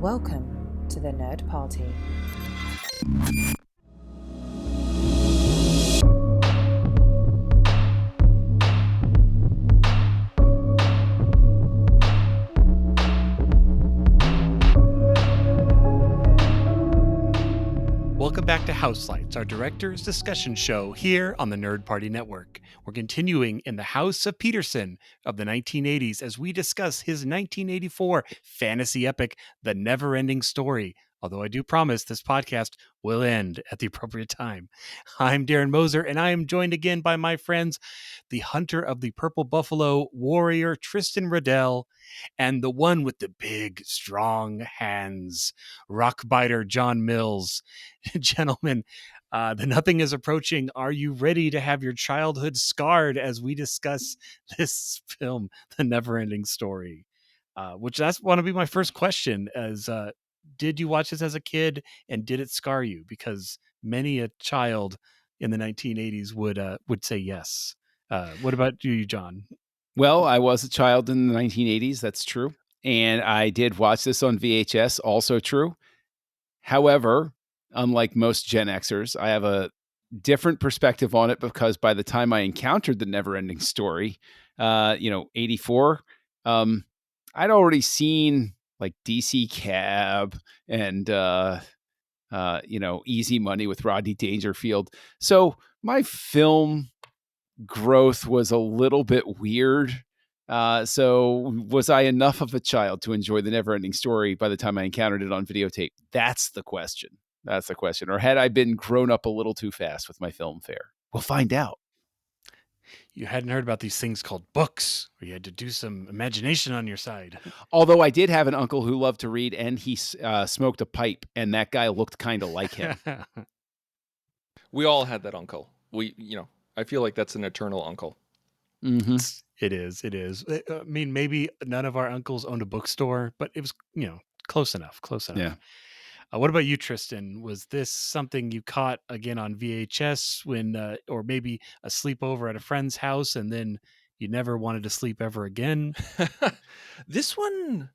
Welcome to the Nerd Party. Welcome back to Houselights, our director's discussion show here on the Nerd Party Network. We're continuing in the house of Petersen of the 1980s as we discuss his 1984 fantasy epic, The NeverEnding Story. Although I do promise this podcast will end at the appropriate time. I'm Darren Moser, and I am joined again by my friends, the hunter of the Purple Buffalo, warrior Tristan Riddell, and the one with the big, strong hands, rockbiter John Mills. Gentlemen, the nothing is approaching. Are you ready to have your childhood scarred as we discuss this film, The NeverEnding Story? Which that's want to be my first question as did you watch this as a kid and did it scar you? Because many a child in the 1980s would say yes. What about you, John? Well, I was a child in the 1980s. That's true. And I did watch this on VHS. Also true. However, unlike most Gen Xers, I have a different perspective on it because by the time I encountered the NeverEnding Story, 84, I'd already seen like DC Cab and, Easy Money with Rodney Dangerfield. So my film growth was a little bit weird. So was I enough of a child to enjoy the NeverEnding Story by the time I encountered it on videotape? That's the question. Or had I been grown up a little too fast with my film fare? We'll find out. You hadn't heard about these things called books, where you had to do some imagination on your side. Although I did have an uncle who loved to read, and he smoked a pipe, and that guy looked kind of like him. We all had that uncle. I feel like that's an eternal uncle. Mm-hmm. It is. I mean, maybe none of our uncles owned a bookstore, but it was, close enough. Yeah. What about you, Tristan? Was this something you caught again on VHS when, or maybe a sleepover at a friend's house, and then you never wanted to sleep ever again? This one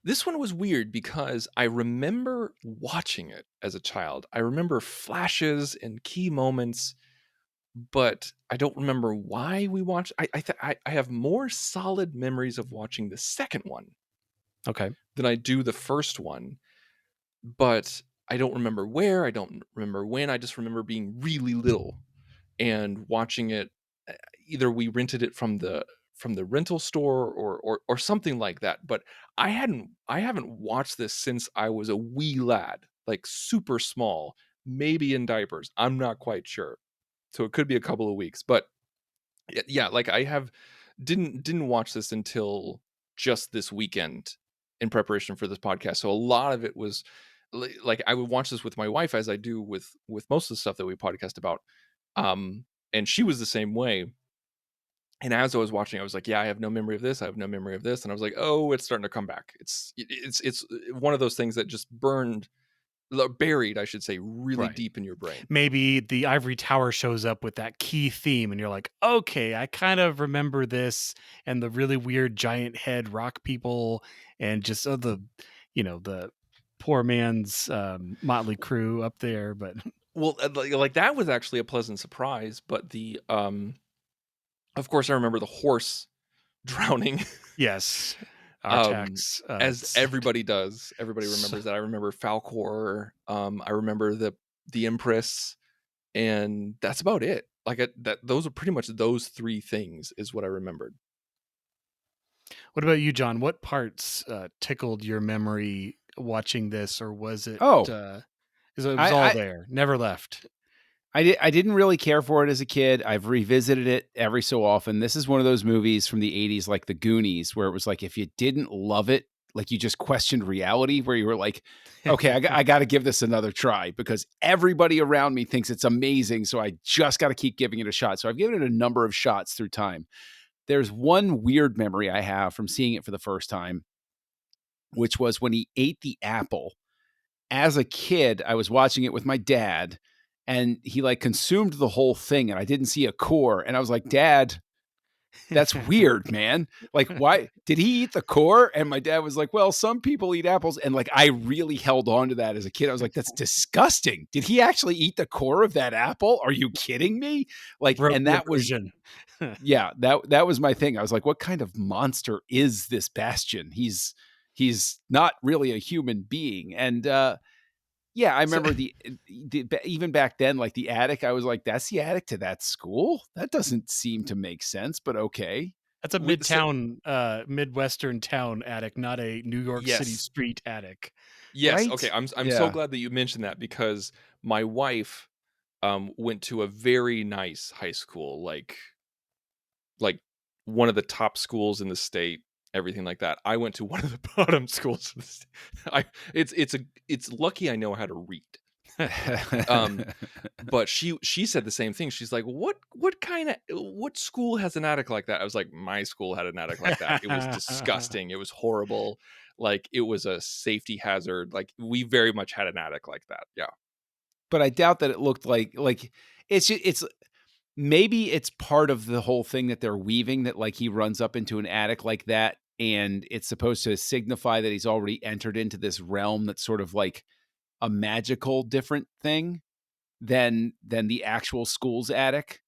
was weird because I remember watching it as a child. I remember flashes and key moments, but I don't remember why we watched. I have more solid memories of watching the second one, Okay, than I do the first one. But I don't remember where. I don't remember when. I just remember being really little and watching it. Either we rented it from the rental store or something like that. But I haven't watched this since I was a wee lad, like super small, maybe in diapers. I'm not quite sure. So it could be a couple of weeks. But yeah, like I didn't watch this until just this weekend in preparation for this podcast. So a lot of it was like I would watch this with my wife, as I do with most of the stuff that we podcast about. And she was the same way. And as I was watching, I was like, yeah, I have no memory of this. I have no memory of this. And I was like, oh, it's starting to come back. It's one of those things that just buried, I should say, really Right. deep in your brain. Maybe the Ivory Tower shows up with that key theme, and you're like, okay, I kind of remember this, and the really weird giant head rock people, and just the poor man's motley crew up there. But Well, like that was actually a pleasant surprise. But of course, I remember the horse drowning. yes, Artax, as everybody does. Everybody remembers that. I remember Falcor. I remember the Empress, and that's about it. Like those are pretty much those three things is what I remembered. What about you, John? What parts tickled your memory watching this, or was it? Oh. It was all there, never left. I didn't really care for it as a kid. I've revisited it every so often. This is one of those movies from the 80s, like The Goonies, where it was like, if you didn't love it, like you just questioned reality, where you were like, okay, I got to give this another try because everybody around me thinks it's amazing. So I just got to keep giving it a shot. So I've given it a number of shots through time. There's one weird memory I have from seeing it for the first time, which was when he ate the apple. As a kid, I was watching it with my dad, and he like consumed the whole thing, and I didn't see a core. And I was like, Dad, That's weird, man. Like, why did he eat the core? And my dad was like, well, some people eat apples. And like, I really held on to that as a kid. I was like, that's disgusting. Did he actually eat the core of that apple? Are you kidding me? Like, Wrote and the that was, version. yeah, that was my thing. I was like, what kind of monster is this Bastion? He's not really a human being. And yeah, I So, remember even back then, like the attic, I was like, that's the attic to that school? That doesn't seem to make sense, but okay. That's a so Midwestern town attic, not a New York City yes, street attic. yes. Okay, Right? I'm so Yeah. glad that you mentioned that because my wife went to a very nice high school, like one of the top schools in the state, everything like that. I went to one of the bottom schools in the state. I it's lucky I know how to read. Um, but she said the same thing. She's like, what school has an attic like that?" I was like, "My school had an attic like that. It was disgusting. It was horrible. Like it was a safety hazard. Like we very much had an attic like that." Yeah. But I doubt that it looked like it's maybe it's part of the whole thing that they're weaving that like he runs up into an attic like that and it's supposed to signify that he's already entered into this realm that's sort of like a magical different thing than the actual school's attic.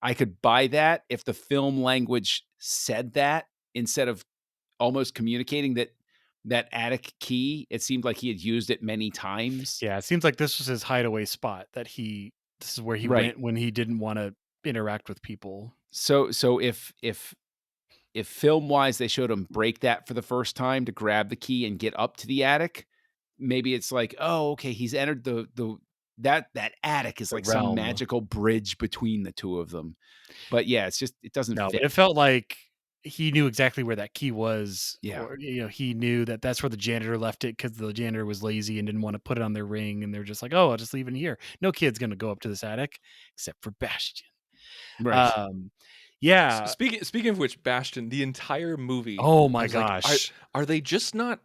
I could buy that if the film language said that instead of almost communicating that attic key, it seemed like he had used it many times. Yeah, it seems like this was his hideaway spot this is where he Right. went when he didn't want to interact with people. So if film-wise they showed him break that for the first time to grab the key and get up to the attic, maybe it's like, "Oh, okay, he's entered the that attic is The like some realm. magical bridge between the two of them." But yeah, it's just it doesn't No, but fit. it felt like he knew exactly where that key was, Yeah. or he knew that that's where the janitor left it because the janitor was lazy and didn't want to put it on their ring, and they're just like, "Oh, I'll just leave it here." No kid's gonna go up to this attic except for Bastion. Right. Um, yeah. Speaking of which, Bastion, the entire movie, Oh I my was like, gosh. are they just not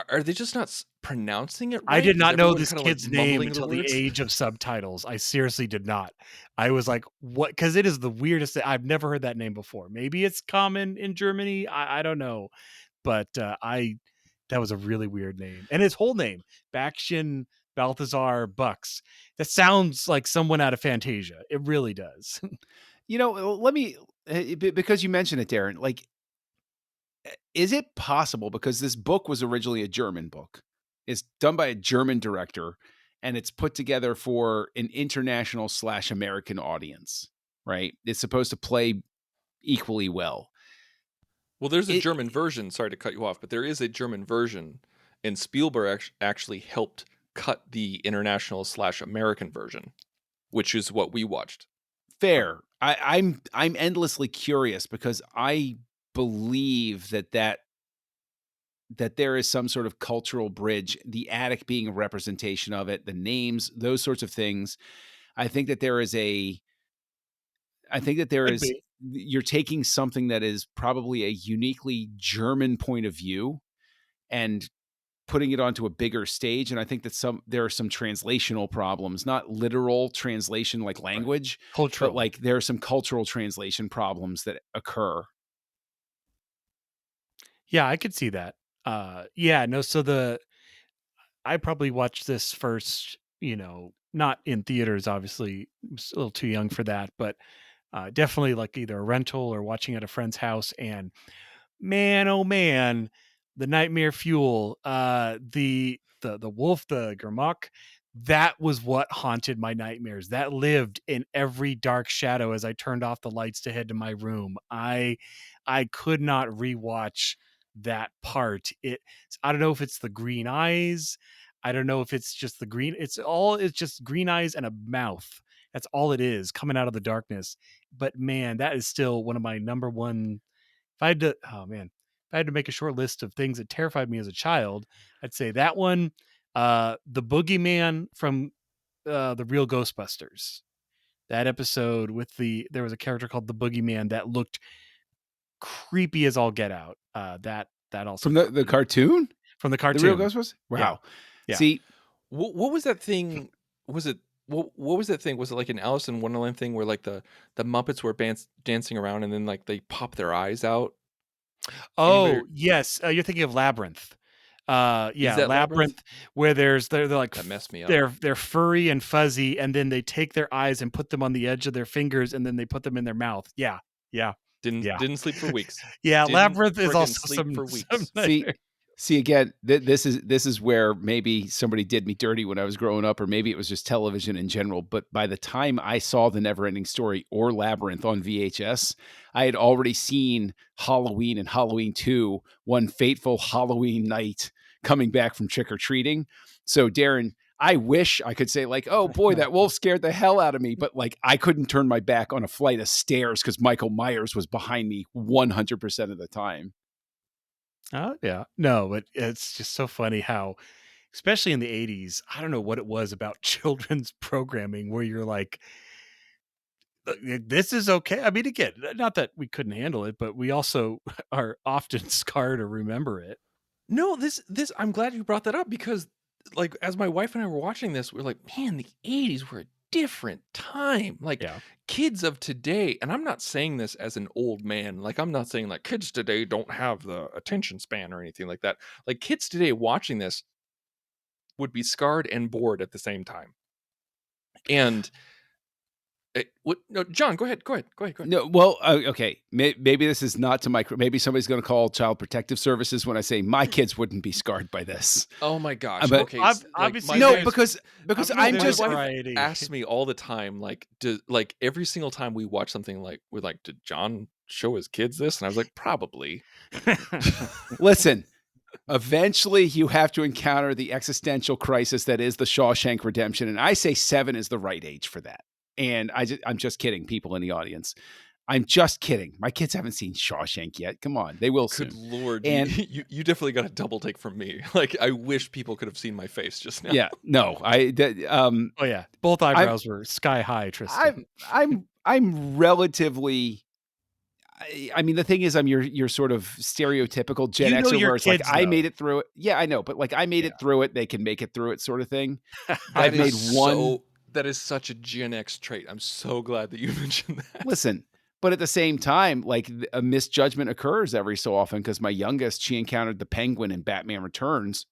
are they just not pronouncing it I right? did Is not know everyone this kind of like kid's name mumbling the until the words? age of subtitles. I seriously did not. I was like, "What?" Because it is the weirdest I've never heard that name before. Maybe it's common in Germany. I don't know, but I that was a really weird name, and his whole name, Bakshin Balthazar Bucks. That sounds like someone out of Fantasia. It really does. Let me because you mentioned it, Darren, like is it possible because this book was originally a German book. It's done by a German director and it's put together for an international/American audience, right? It's supposed to play equally well. Well, there's a It German version. Sorry to cut you off, but there is a German version, and Spielberg actually helped cut the international/American version, which is what we watched. fair. I'm endlessly curious because I believe that there is some sort of cultural bridge, the attic being a representation of it, the names, those sorts of things. I think that there is a I think that there Could is be. you're taking something that is probably a uniquely German point of view and putting it onto a bigger stage, and I think that there are some translational problems, not literal translation like Right. language, but Cultural. like there are some cultural translation problems that occur. Yeah, I could see that. Yeah, no, so I probably watched this first, not in theaters, obviously. I was a little too young for that, but definitely like either a rental or watching at a friend's house. And man, oh man, the nightmare fuel, the wolf, the Germach, that was what haunted my nightmares. That lived in every dark shadow as I turned off the lights to head to my room. I could not rewatch that part. I don't know if it's the green eyes. I don't know if it's just the green. It's just green eyes and a mouth. That's all it is coming out of the darkness. But man, that is still one of my number one. If I had to, oh man, if I had to make a short list of things that terrified me as a child, I'd say that one, the boogeyman from the Real Ghostbusters. That episode with there was a character called the boogeyman that looked creepy as all get out. That also From got the me cartoon? from the The Real cartoon. Ghostbusters? Yeah, Wow. yeah. See, What was that thing? Was it what was that thing? Was it like an Alice in Wonderland thing where like the Muppets were dancing around and then like they pop their eyes out? Anybody Oh, yes, you're thinking of Labyrinth. is Yeah, that Labyrinth? Labyrinth, where they're like That messed me up. they're furry and fuzzy, and then they take their eyes and put them on the edge of their fingers, and then they put them in their mouth. Yeah, yeah, Didn't yeah, didn't sleep for weeks. yeah. Didn't Labyrinth is friggin' also sleep for some weeks. See, nightmare. see again, this is where maybe somebody did me dirty when I was growing up, or maybe it was just television in general. But by the time I saw the NeverEnding Story or Labyrinth on VHS, I had already seen Halloween and Halloween 2 one fateful Halloween night coming back from trick or treating. So Darren, I wish I could say like, oh boy, that wolf scared the hell out of me, but like I couldn't turn my back on a flight of stairs because Michael Myers was behind me 100% of the time. Oh yeah, no, but it's just so funny how, especially in the '80s, I don't know what it was about children's programming where you're like, this is okay. I mean, again, not that we couldn't handle it, but we also are often scarred or remember it. No, this I'm glad you brought that up because like as my wife and I were watching this, we're like, man, the 80s were a different time. Like Yeah. kids of today, and I'm not saying this as an old man, like I'm not saying like kids today don't have the attention span or anything like that. Like kids today watching this would be scarred and bored at the same time. And what no, John, go ahead. No, well, okay. Maybe this is not to micro. Maybe somebody's going to call Child Protective Services when I say my kids wouldn't be scarred by this. Oh my gosh. But Okay, like Obviously, my no, there's wife because obviously I'm there's my just a wife variety. asks me all the time, like, like every single time we watch something, like, we're like, did John show his kids this? And I was like, probably. listen. Eventually, you have to encounter the existential crisis that is the Shawshank Redemption, and I say 7 is the right age for that. And I'm just kidding, people in the audience. I'm just kidding. My kids haven't seen Shawshank yet. Come on, they will Good soon. Lord, And you definitely got a double take from me. Like, I wish people could have seen my face just now. yeah, no, Oh yeah, both I'm eyebrows were sky high, Tristan. I'm relatively. I mean, the thing is, I'm your sort of stereotypical Gen You know Xer, your where it's like kids I made though. it through it. Yeah, I know, but like I made Yeah. it through it. They can make it through it, sort of thing. That I've made is one. that is such a Gen X trait. I'm so glad that you mentioned that. Listen, but at the same time, like a misjudgment occurs every so often because my youngest, she encountered the Penguin in Batman Returns.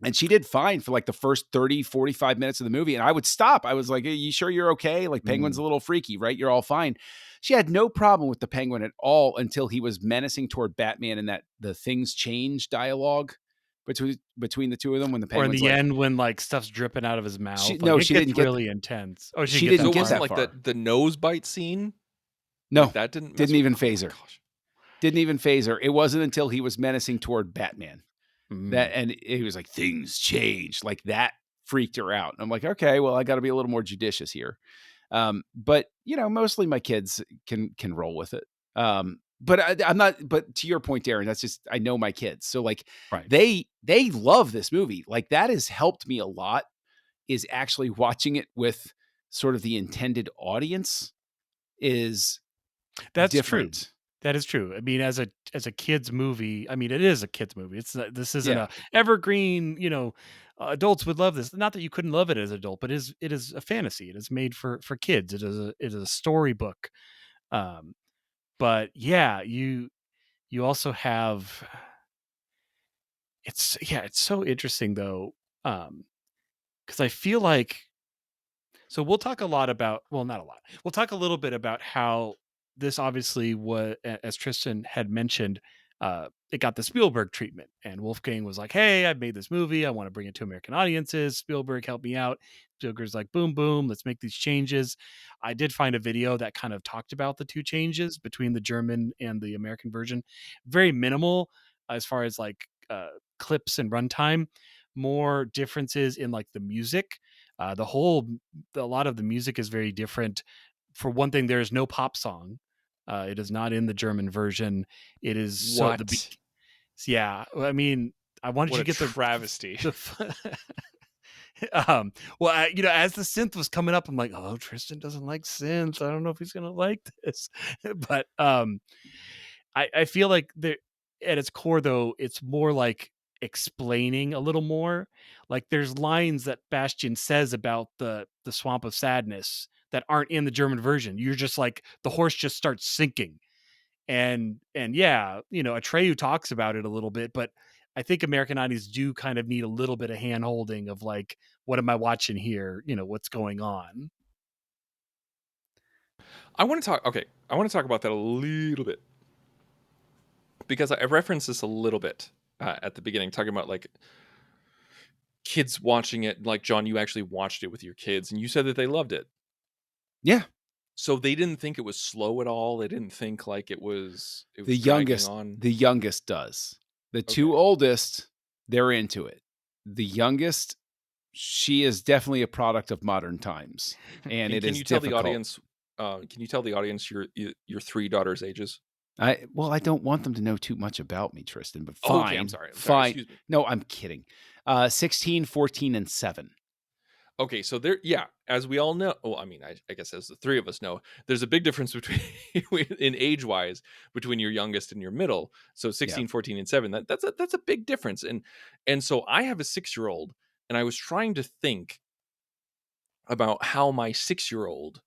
And she did fine for like the first 30, 45 minutes of the movie. And I would stop. I was like, "Hey, you sure you're okay? Like, Penguin's a Mm. little freaky, right? You're all fine." She had no problem with the Penguin at all until he was menacing toward Batman and that the things change dialogue between the two of them when the Or in Penguin's the like, end when like stuff's dripping out of his she mouth, like no, it she gets didn't get really intense. Oh, she she didn't get didn't So that it get far. wasn't that like far. the nose bite scene? No, Like that didn't mess didn't with even oh phase my her. gosh. Didn't even phase her. It wasn't until he was menacing toward Batman. That Mm. and he was like, "Things change." Like that freaked her out. I'm like, "Okay, well, I got to be a little more judicious here." But you know, mostly my kids can roll with it. But I'm not. But to your point, Darren, that's just I know my kids, so like Right. they love this movie. Like that has helped me a lot. Is actually watching it with sort of the intended audience is That's true. different. That is true. I mean, as a kids movie, I mean, it is a kids movie. It's not, this isn't Yeah. a evergreen. Adults would love this. Not that you couldn't love it as an adult, but it is a fantasy. It is made for kids. It is a storybook. Um, but yeah, you also have it's so interesting though, because I feel like so we'll talk a lot about well, not a lot. We'll talk a little bit about how this obviously was, as Tristan had mentioned, it got the Spielberg treatment, and Wolfgang was like, "Hey, I've made this movie. I want to bring it to American audiences. Spielberg, help me out." Spielberg's like, "Boom, boom, let's make these changes." I did find a video that kind of talked about the two changes between the German and the American version. Very minimal as far as like clips and runtime. More differences in like the music. The whole a lot of the music is very different. For one thing, there is no pop song. It is not in the German version. It is so What? yeah. I mean, I wanted What you a to get travesty. the well, as the synth was coming up, I'm like, oh, Tristan doesn't like synth. I don't know if he's gonna like this, but I feel like there at its core though, it's more like explaining a little more. Like there's lines that Bastian says about the swamp of sadness that aren't in the German version. You're just like the horse just starts sinking. And yeah, Atreyu talks about it a little bit, but I think American audiences do kind of need a little bit of hand holding of like, what am I watching here? What's going on? I want to talk about that a little bit, because I referenced this a little bit at the beginning, talking about like kids watching it. Like, John, you actually watched it with your kids, and you said that they loved it. Yeah. So they didn't think it was slow at all. They didn't think like it was The dragging on. youngest does. The two Okay. oldest, they're into it. The youngest, she is definitely a product of modern times, and it Can is you tell difficult. the audience? Can you tell the audience your three daughters' ages? I don't want them to know too much about me, Tristan, but Oh, fine. okay, I'm sorry. Fine. Excuse me. No, I'm kidding. 16, 14, and 7. Okay, so as we all know, well, I mean, I guess as the three of us know, there's a big difference between in age-wise between your youngest and your middle. So 16, 14, and 7, that's a big difference. And so I have a 6-year-old, and I was trying to think about how my 6-year-old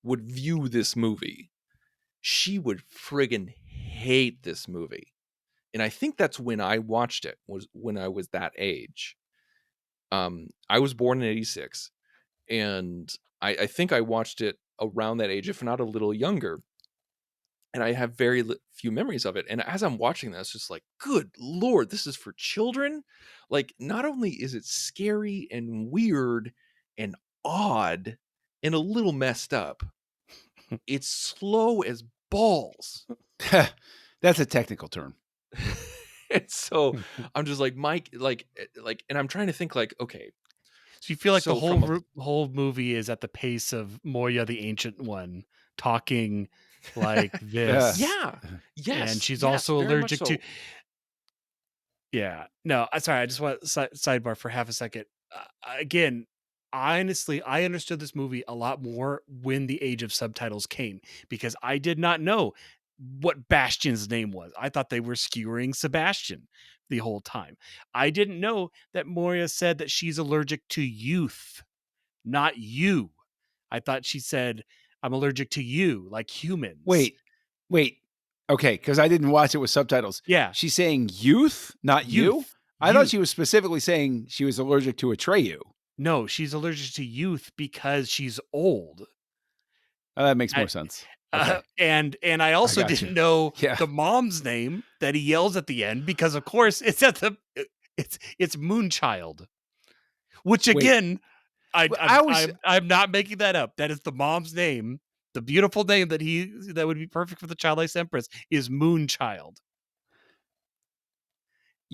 would view this movie. She would friggin' hate this movie. And I think that's when I watched it, was when I was that age. I was born in 86, and I think I watched it around that age, if not a little younger. And I have very few memories of it. And as I'm watching this, just like, good Lord, this is for children. Like, not only is it scary and weird and odd and a little messed up, it's slow as balls. That's a technical term. And so I'm just like, Mike, and I'm trying to think like, okay. So you feel like So the whole movie is at the pace of Moya the Ancient One talking like this. Yeah. Yes. And she's yes, also very much allergic to. so. Yeah. No, sorry. I just want sidebar for half a second. Again, honestly, I understood this movie a lot more when the age of subtitles came, because I did not know what Bastian's name was. I thought they were skewering Sebastian the whole time. I didn't know that Moria said that she's allergic to youth, not you. I thought she said, I'm allergic to you, like humans. Wait. Okay, because I didn't watch it with subtitles. Yeah. She's saying youth, not you? I thought she was specifically saying she was allergic to Atreyu. No, she's allergic to youth because she's old. That makes more sense. Okay. And I also didn't know the mom's name that he yells at the end, because of course it's it's Moonchild, which again, I'm not making that up. That is the mom's name. The beautiful name that would be perfect for the childlike empress is Moonchild.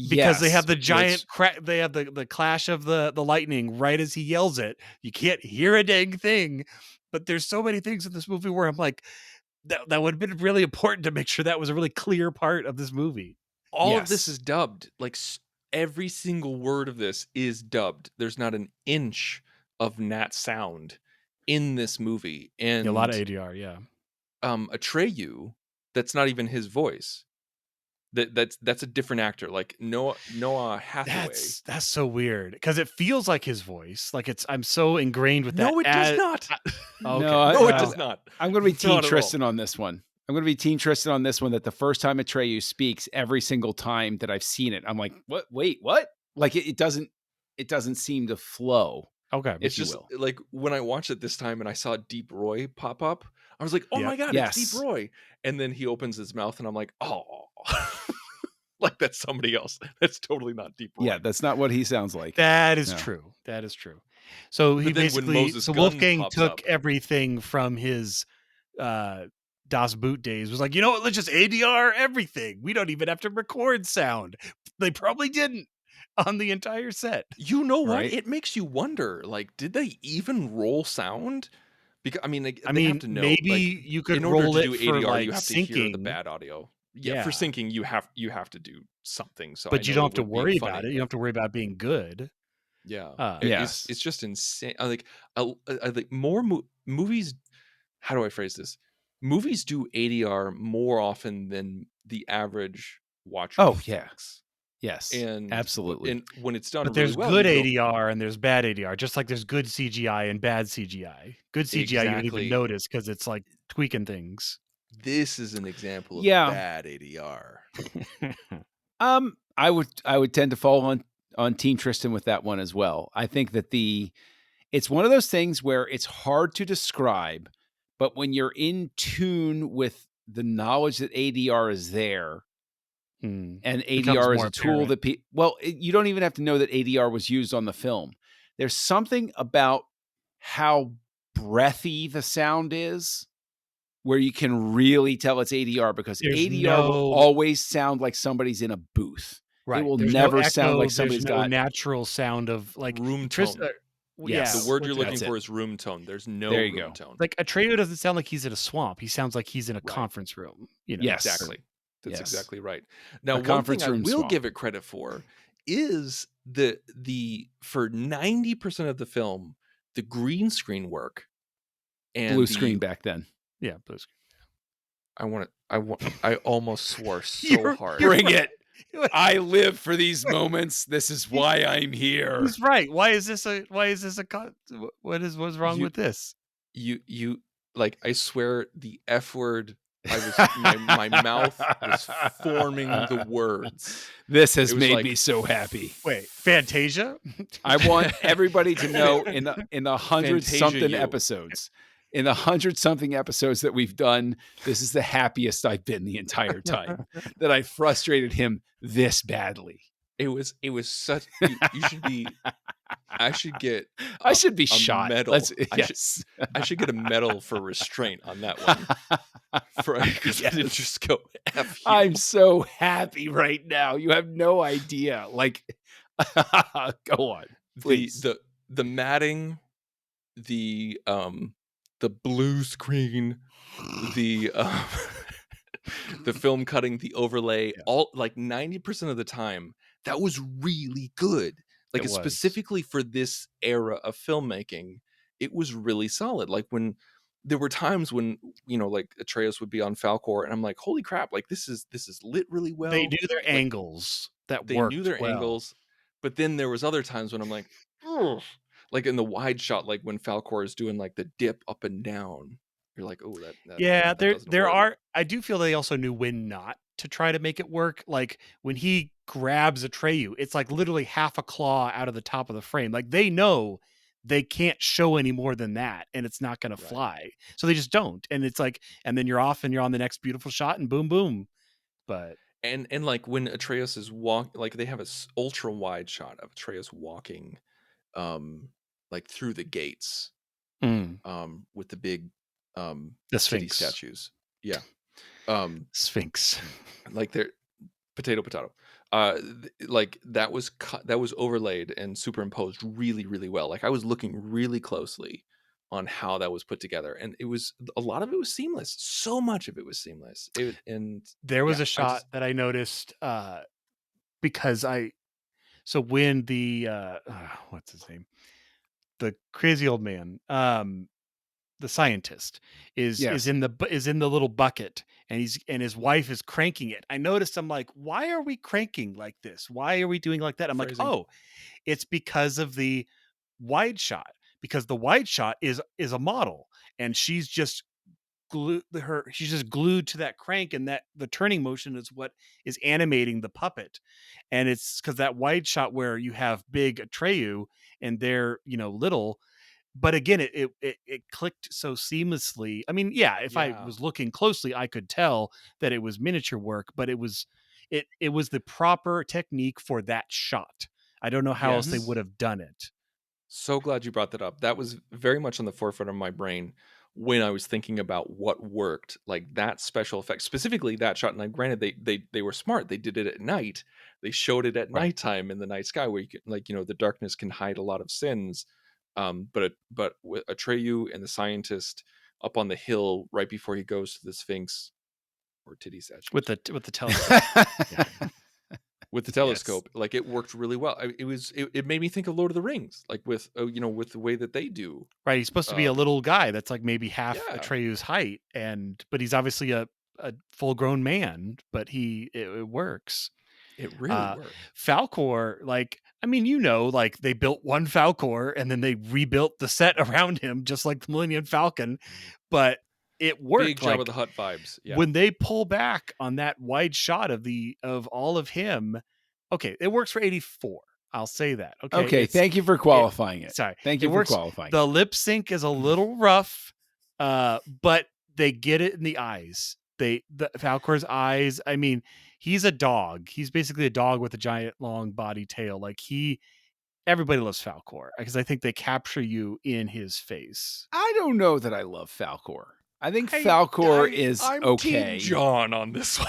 Because they have the giant they have the clash of the lightning right as he yells it. You can't hear a dang thing, but there's so many things in this movie where I'm like, that would have been really important to make sure that was a really clear part of this movie. All of this is dubbed. Like, every single word of this is dubbed. There's not an inch of Nat sound in this movie. And a lot of ADR, yeah. Atreyu, that's not even his voice. That's a different actor, like Noah Hathaway. That's so weird, because it feels like his voice. Like I'm so ingrained with that. No, it does not. Okay. No, it does not. I'm going to be Team Tristan on this one. That the first time Atreyu speaks, every single time that I've seen it, I'm like, what? Wait, what? Like it doesn't seem to flow. Okay. It's just like when I watched it this time and I saw Deep Roy pop up, I was like, oh my God, it's Deep Roy. And then he opens his mouth and I'm like, oh, like that's somebody else. That's totally not Deep Roy. Yeah, that's not what he sounds like. That is true. That is true. So he basically, Wolfgang took everything from his Das Boot days, was like, you know what, let's just ADR everything. We don't even have to record sound. They probably didn't on the entire set. You know what? Right? It makes you wonder, like, did they even roll sound? Because I mean, they have to know. Maybe like, you could in order roll to it do ADR, for like you have syncing. to hear the bad audio. Yeah, for syncing, you have to do something. So, but you don't have to worry about it. You don't have to worry about being good. Yeah, it's just insane. Like more movies. How do I phrase this? Movies do ADR more often than the average watcher thinks. Yes, and absolutely. when it's done But really there's well, good you go, ADR and there's bad ADR, just like there's good CGI and bad CGI. Good CGI you don't even exactly. notice because it's like tweaking things. This is an example of Yeah. bad ADR. I would tend to fall on Team Tristan with that one as well. I think that it's one of those things where it's hard to describe, but when you're in tune with the knowledge that ADR is there, and Becomes ADR is more a tool apparent. that you don't even have to know that ADR was used on the film. There's something about how breathy the sound is where you can really tell it's ADR, because There's ADR will no always sound like somebody's in a booth. It right. will There's no never sound echo. like There's somebody's no got natural sound of like Room tone. yeah. The Yes, word you're what's it? looking that's it. for is room tone. There's no There you room go. tone. Like Atreyu doesn't sound like he's in a swamp. He sounds like he's in a Right. conference room. You know, Yes. Exactly. That's Yes. exactly right. Now, A one thing conference I room will swamp. give it credit for is the for 90% of the film, the green screen work and Blue screen back then. yeah. Blue screen. I almost swore so You're- hard. you're Bring right. it. I live for these moments. This is why I'm here. He's right. Why is this a what's wrong You- with this? You like, I swear the F word, my mouth was forming the words. This has It was made like, me so happy. Wait, Fantasia? I want everybody to know in the Fantasia 100-something you. episodes, in the 100-something episodes that we've done, this is the happiest I've been the entire time, that I frustrated him this badly. It was such. You should be. I should get. I should be a shot. medal. Yes. I should get a medal for restraint on that one. Because I didn't just go F you. I'm so happy right now. You have no idea. Like, go on, please. The matting, the blue screen, the the film cutting, the overlay, all like 90% of the time, that was really good. Like, It was. specifically for this era of filmmaking, it was really solid. Like, when there were times when, like Atreus would be on Falkor, and I'm like, holy crap, like this is lit really well. They knew their Like, angles that they worked knew their well. angles, but then there was other times when I'm like, ugh. Like in the wide shot, like when Falkor is doing like the dip up and down, you're like, oh, that Yeah, doesn't there work. are. I do feel they also knew when not to try to make it work. Like when he grabs Atreyu, it's like literally half a claw out of the top of the frame. Like they know they can't show any more than that, and it's not going to fly. So they just don't. And it's like, and then you're off, and you're on the next beautiful shot, and boom, boom. But and like when Atreus is like they have a ultra wide shot of Atreus walking, like through the gates, with the big the city Sphinx statues. Yeah. Sphinx. Like they're potato. Like that was that was overlaid and superimposed really, really well. Like I was looking really closely on how that was put together, and it was a lot of it was seamless. So much of it was seamless. There was a shot that I noticed because so when the what's his name, the crazy old man, the scientist is in the little bucket, and his wife is cranking it. I noticed, I'm like, why are we cranking like this? Why are we doing like that? I'm Phrasing. like, oh, it's because of the wide shot, because the wide shot is a model, and she's just glued to that crank, and that the turning motion is what is animating the puppet. And it's because that wide shot where you have big Atreyu and they're little, but again, it clicked so seamlessly. I mean, yeah, if I was looking closely, I could tell that it was miniature work, but it was the proper technique for that shot. I don't know how else they would have done it. So glad you brought that up. That was very much on the forefront of my brain when I was thinking about what worked, like that special effect, specifically that shot. And granted, they were smart. They did it at night. They showed it at nighttime in the night sky, where you can, like, the darkness can hide a lot of sins. But with Atreyu and the scientist up on the hill right before he goes to the Sphinx or titty statue with the telescope. with the telescope, like it worked really well. It made me think of Lord of the Rings, like with with the way that they do. Right, he's supposed to be a little guy that's like maybe half Atreyu's height, but he's obviously a full grown man. But it works. It really worked. Falkor, like, I mean, like they built one Falkor and then they rebuilt the set around him, just like the Millennium Falcon, but it worked. Big Jabba Like the Hutt vibes. Yeah. when they pull back on that wide shot of all of him, okay, it works for 84. I'll say that. Okay, thank you for qualifying it. Sorry, Thank it you for works. qualifying. The lip sync is a little rough, but they get it in the eyes. The Falcor's eyes. I mean, he's a dog. He's basically a dog with a giant long body tail. Like everybody loves Falcor because I think they capture you in his face. I don't know that I love Falcor. I think Falcor is I'm okay. Team John on this one.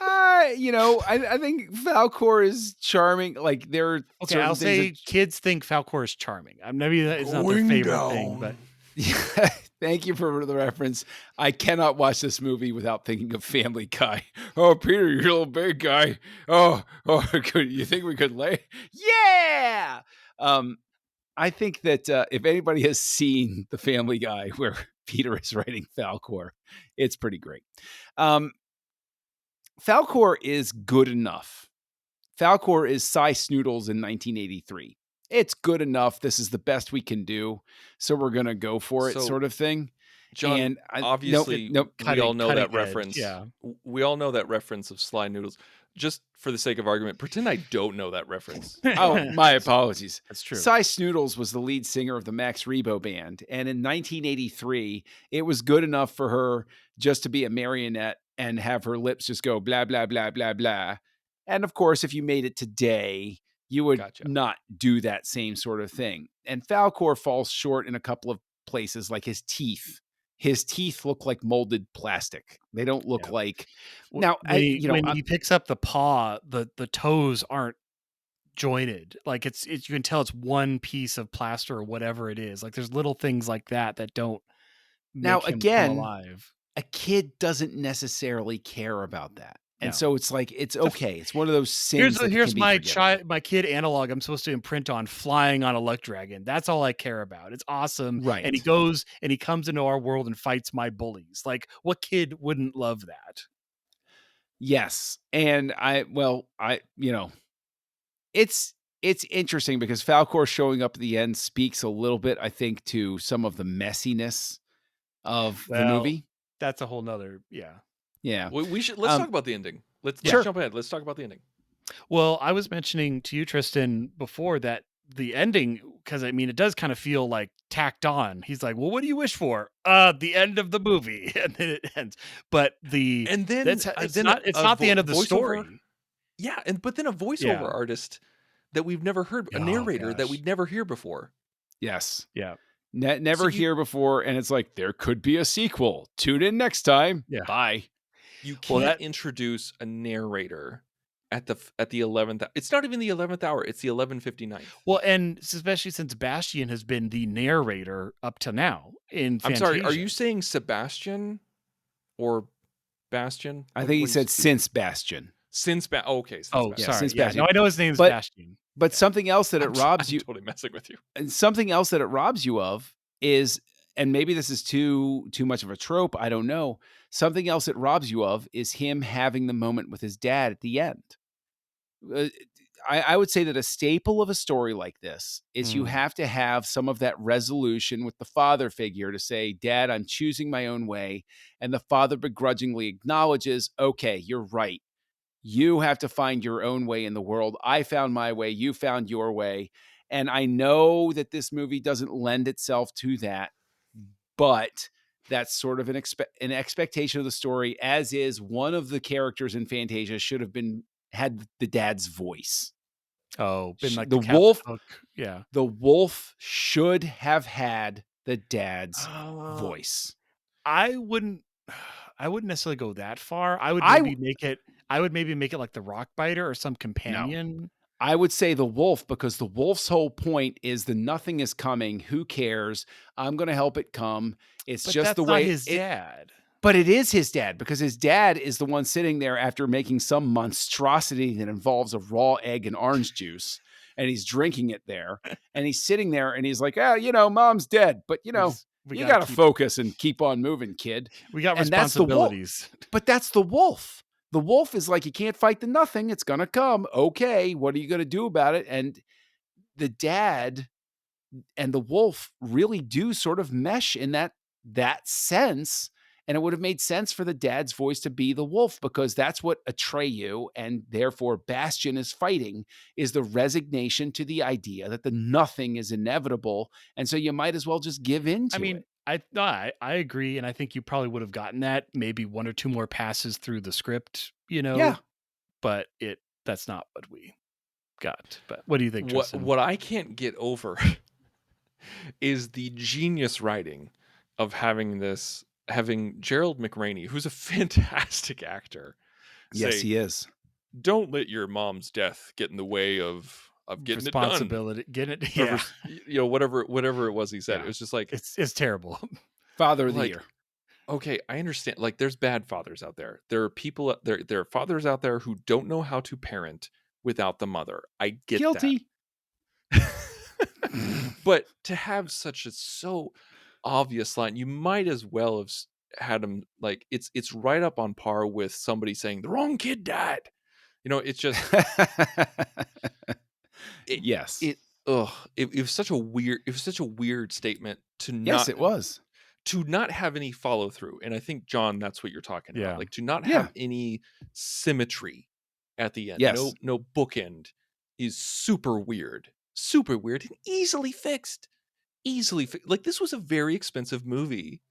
I think Falcor is charming. Like there. Okay, I'll say kids think Falcor is charming. Maybe it's not their favorite thing, but thank you for the reference. I cannot watch this movie without thinking of Family Guy. Oh, Peter, you're a little big guy. Oh, you think we could lay? Yeah. I think that if anybody has seen The Family Guy where Peter is writing Falcor, it's pretty great. Falcor is good enough. Falcor is Cy Snoodles in 1983. It's good enough. This is the best we can do. So we're going to go for it, sort of thing. John, and obviously, we all know that reference. Yeah. We all know that reference of Sly Noodles. Just for the sake of argument, pretend I don't know that reference. Oh, my apologies. That's true. Cy Snoodles was the lead singer of the Max Rebo Band. And in 1983, it was good enough for her just to be a marionette and have her lips just go blah, blah, blah, blah, blah. And of course, if you made it today, you would not do that same sort of thing. And Falcor falls short in a couple of places, like his teeth. His teeth look like molded plastic. They don't look like. Now, when he picks up the paw, the toes aren't jointed. Like it's you can tell it's one piece of plaster or whatever it is. Like there's little things like that don't make him come alive. A kid doesn't necessarily care about that. And so it's like, it's okay. It's one of those sins. Here's my kid analog I'm supposed to imprint on flying on a luck dragon. That's all I care about. It's awesome. Right. And he goes and he comes into our world and fights my bullies. Like what kid wouldn't love that? Yes. And it's interesting because Falcor showing up at the end speaks a little bit, I think, to some of the messiness of the movie. That's a whole nother. Yeah. Yeah. Let's talk about the ending. Let's jump ahead. Let's talk about the ending. Well, I was mentioning to you, Tristan, before that the ending, because I mean, it does kind of feel like tacked on. He's like, well, what do you wish for? The end of the movie. And then it ends. But it's not the end of the story. Yeah. But then a voiceover artist that we've never heard, a narrator that we'd never hear before. Yes. Yeah. Never hear before. And it's like, there could be a sequel. Tune in next time. Yeah. Bye. You can't introduce a narrator at the 11th. It's not even the 11th hour. It's the 11:59. Well, and especially since Bastian has been the narrator up to now in Fantasia. I'm sorry. Are you saying Sebastian or Bastian? I think he said since Bastian. Sorry. Since Bastian. No, I know his name is Bastian. But something else that it robs you. Totally messing with you. And something else that it robs you of is, and maybe this is too much of a trope, I don't know. Something else it robs you of is him having the moment with his dad at the end. I would say that a staple of a story like this is you have to have some of that resolution with the father figure to say, Dad, I'm choosing my own way. And the father begrudgingly acknowledges, okay, you're right. You have to find your own way in the world. I found my way. You found your way. And I know that this movie doesn't lend itself to that, but that's sort of an expectation of the story, as is one of the characters in Fantasia should have had the dad's voice. Oh, been like the wolf. Yeah. The wolf should have had the dad's voice. I wouldn't necessarily go that far. I would maybe make it like the rock biter or some companion. No. I would say the wolf, because the wolf's whole point is the nothing is coming. Who cares? I'm going to help it come. It's but just that's the way not his dad. But it is his dad, because his dad is the one sitting there after making some monstrosity that involves a raw egg and orange juice. And he's drinking it there. And he's sitting there and he's like, mom's dead. But, you got to focus and keep on moving, kid. We got responsibilities. But that's the wolf. The wolf is like, you can't fight the nothing. It's going to come. Okay. What are you going to do about it? And the dad and the wolf really do sort of mesh in that sense. And it would have made sense for the dad's voice to be the wolf, because that's what Atreyu and therefore Bastian is fighting, is the resignation to the idea that the nothing is inevitable. And so you might as well just give in I to mean, it. I agree, and I think you probably would have gotten that maybe one or two more passes through the script, Yeah. but that's not what we got. But what do you think, Tristan? What I can't get over is the genius writing of having Gerald McRaney, who's a fantastic actor, Yes, say, he is. "Don't let your mom's death get in the way of getting it done." Responsibility, getting it, Or yeah, whatever it was he said. yeah. It was just like, It's terrible. Father of the like, year. okay, I understand. Like, there's bad fathers out there. There are people there are fathers out there who don't know how to parent without the mother. I get that. Guilty. But to have such a so obvious line, you might as well have had him, like, it's right up on par with somebody saying the wrong kid died. It's just it Yes. it it was such a weird statement to Yes, not it was. have any follow through. And I think, John, that's what you're talking about. Yeah. Like, to not Yeah. have any symmetry at the end. Yes. No bookend is super weird and easily fixed. Like, this was a very expensive movie.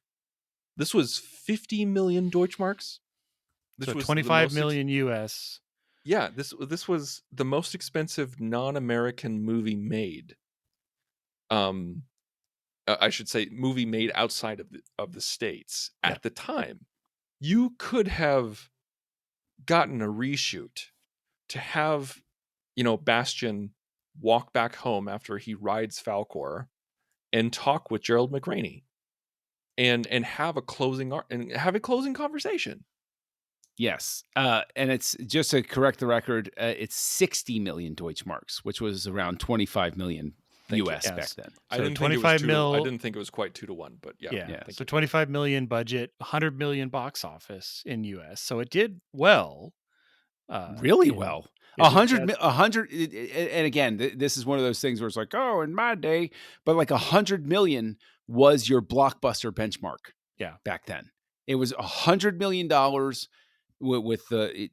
This was 50 million Deutschmarks. This So was 25 million US. Yeah, this was the most expensive non-American movie made. I should say movie made outside of the States at the time. You could have gotten a reshoot to have, Bastian walk back home after he rides Falkor and talk with Gerald McRaney and have a closing conversation. Yes. And it's just to correct the record, it's 60 million Deutschmarks, which was around 25 million Thank you. US Yes. back then. I So didn't think it 25 was mil. I didn't think it was quite 2-1, but yeah. Yeah. Thank So you. 25 million budget, 100 million box office in US. So it did well. Really well. it did 100, and again, this is one of those things where it's like, oh, in my day, but like 100 million was your blockbuster benchmark. Yeah. Back then, it was $100 million with the,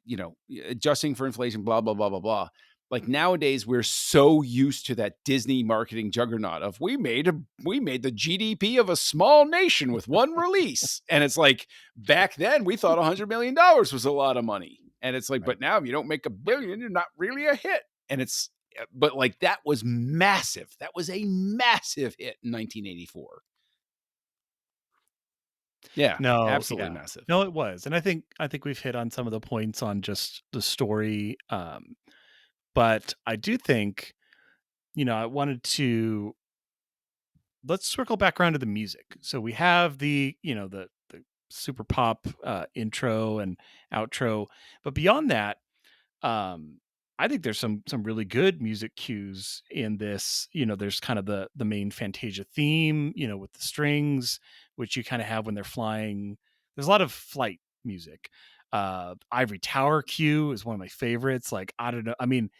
adjusting for inflation, blah, blah, blah, blah, blah. Like, nowadays, we're so used to that Disney marketing juggernaut of we made the GDP of a small nation with one release. And it's like, back then we thought $100 million was a lot of money. And it's like, Right. but now if you don't make $1 billion, you're not really a hit. And but like, that was massive. That was a massive hit in 1984. Yeah, No, absolutely yeah. massive. No, it was. And I think we've hit on some of the points on just the story. But I do think, I wanted to, let's circle back around to the music. So we have the super pop intro and outro, but beyond that, I think there's some really good music cues in this. There's kind of the main Fantasia theme, with the strings, which you kind of have when they're flying. There's a lot of flight music. Ivory Tower cue is one of my favorites. Like, I don't know. I mean,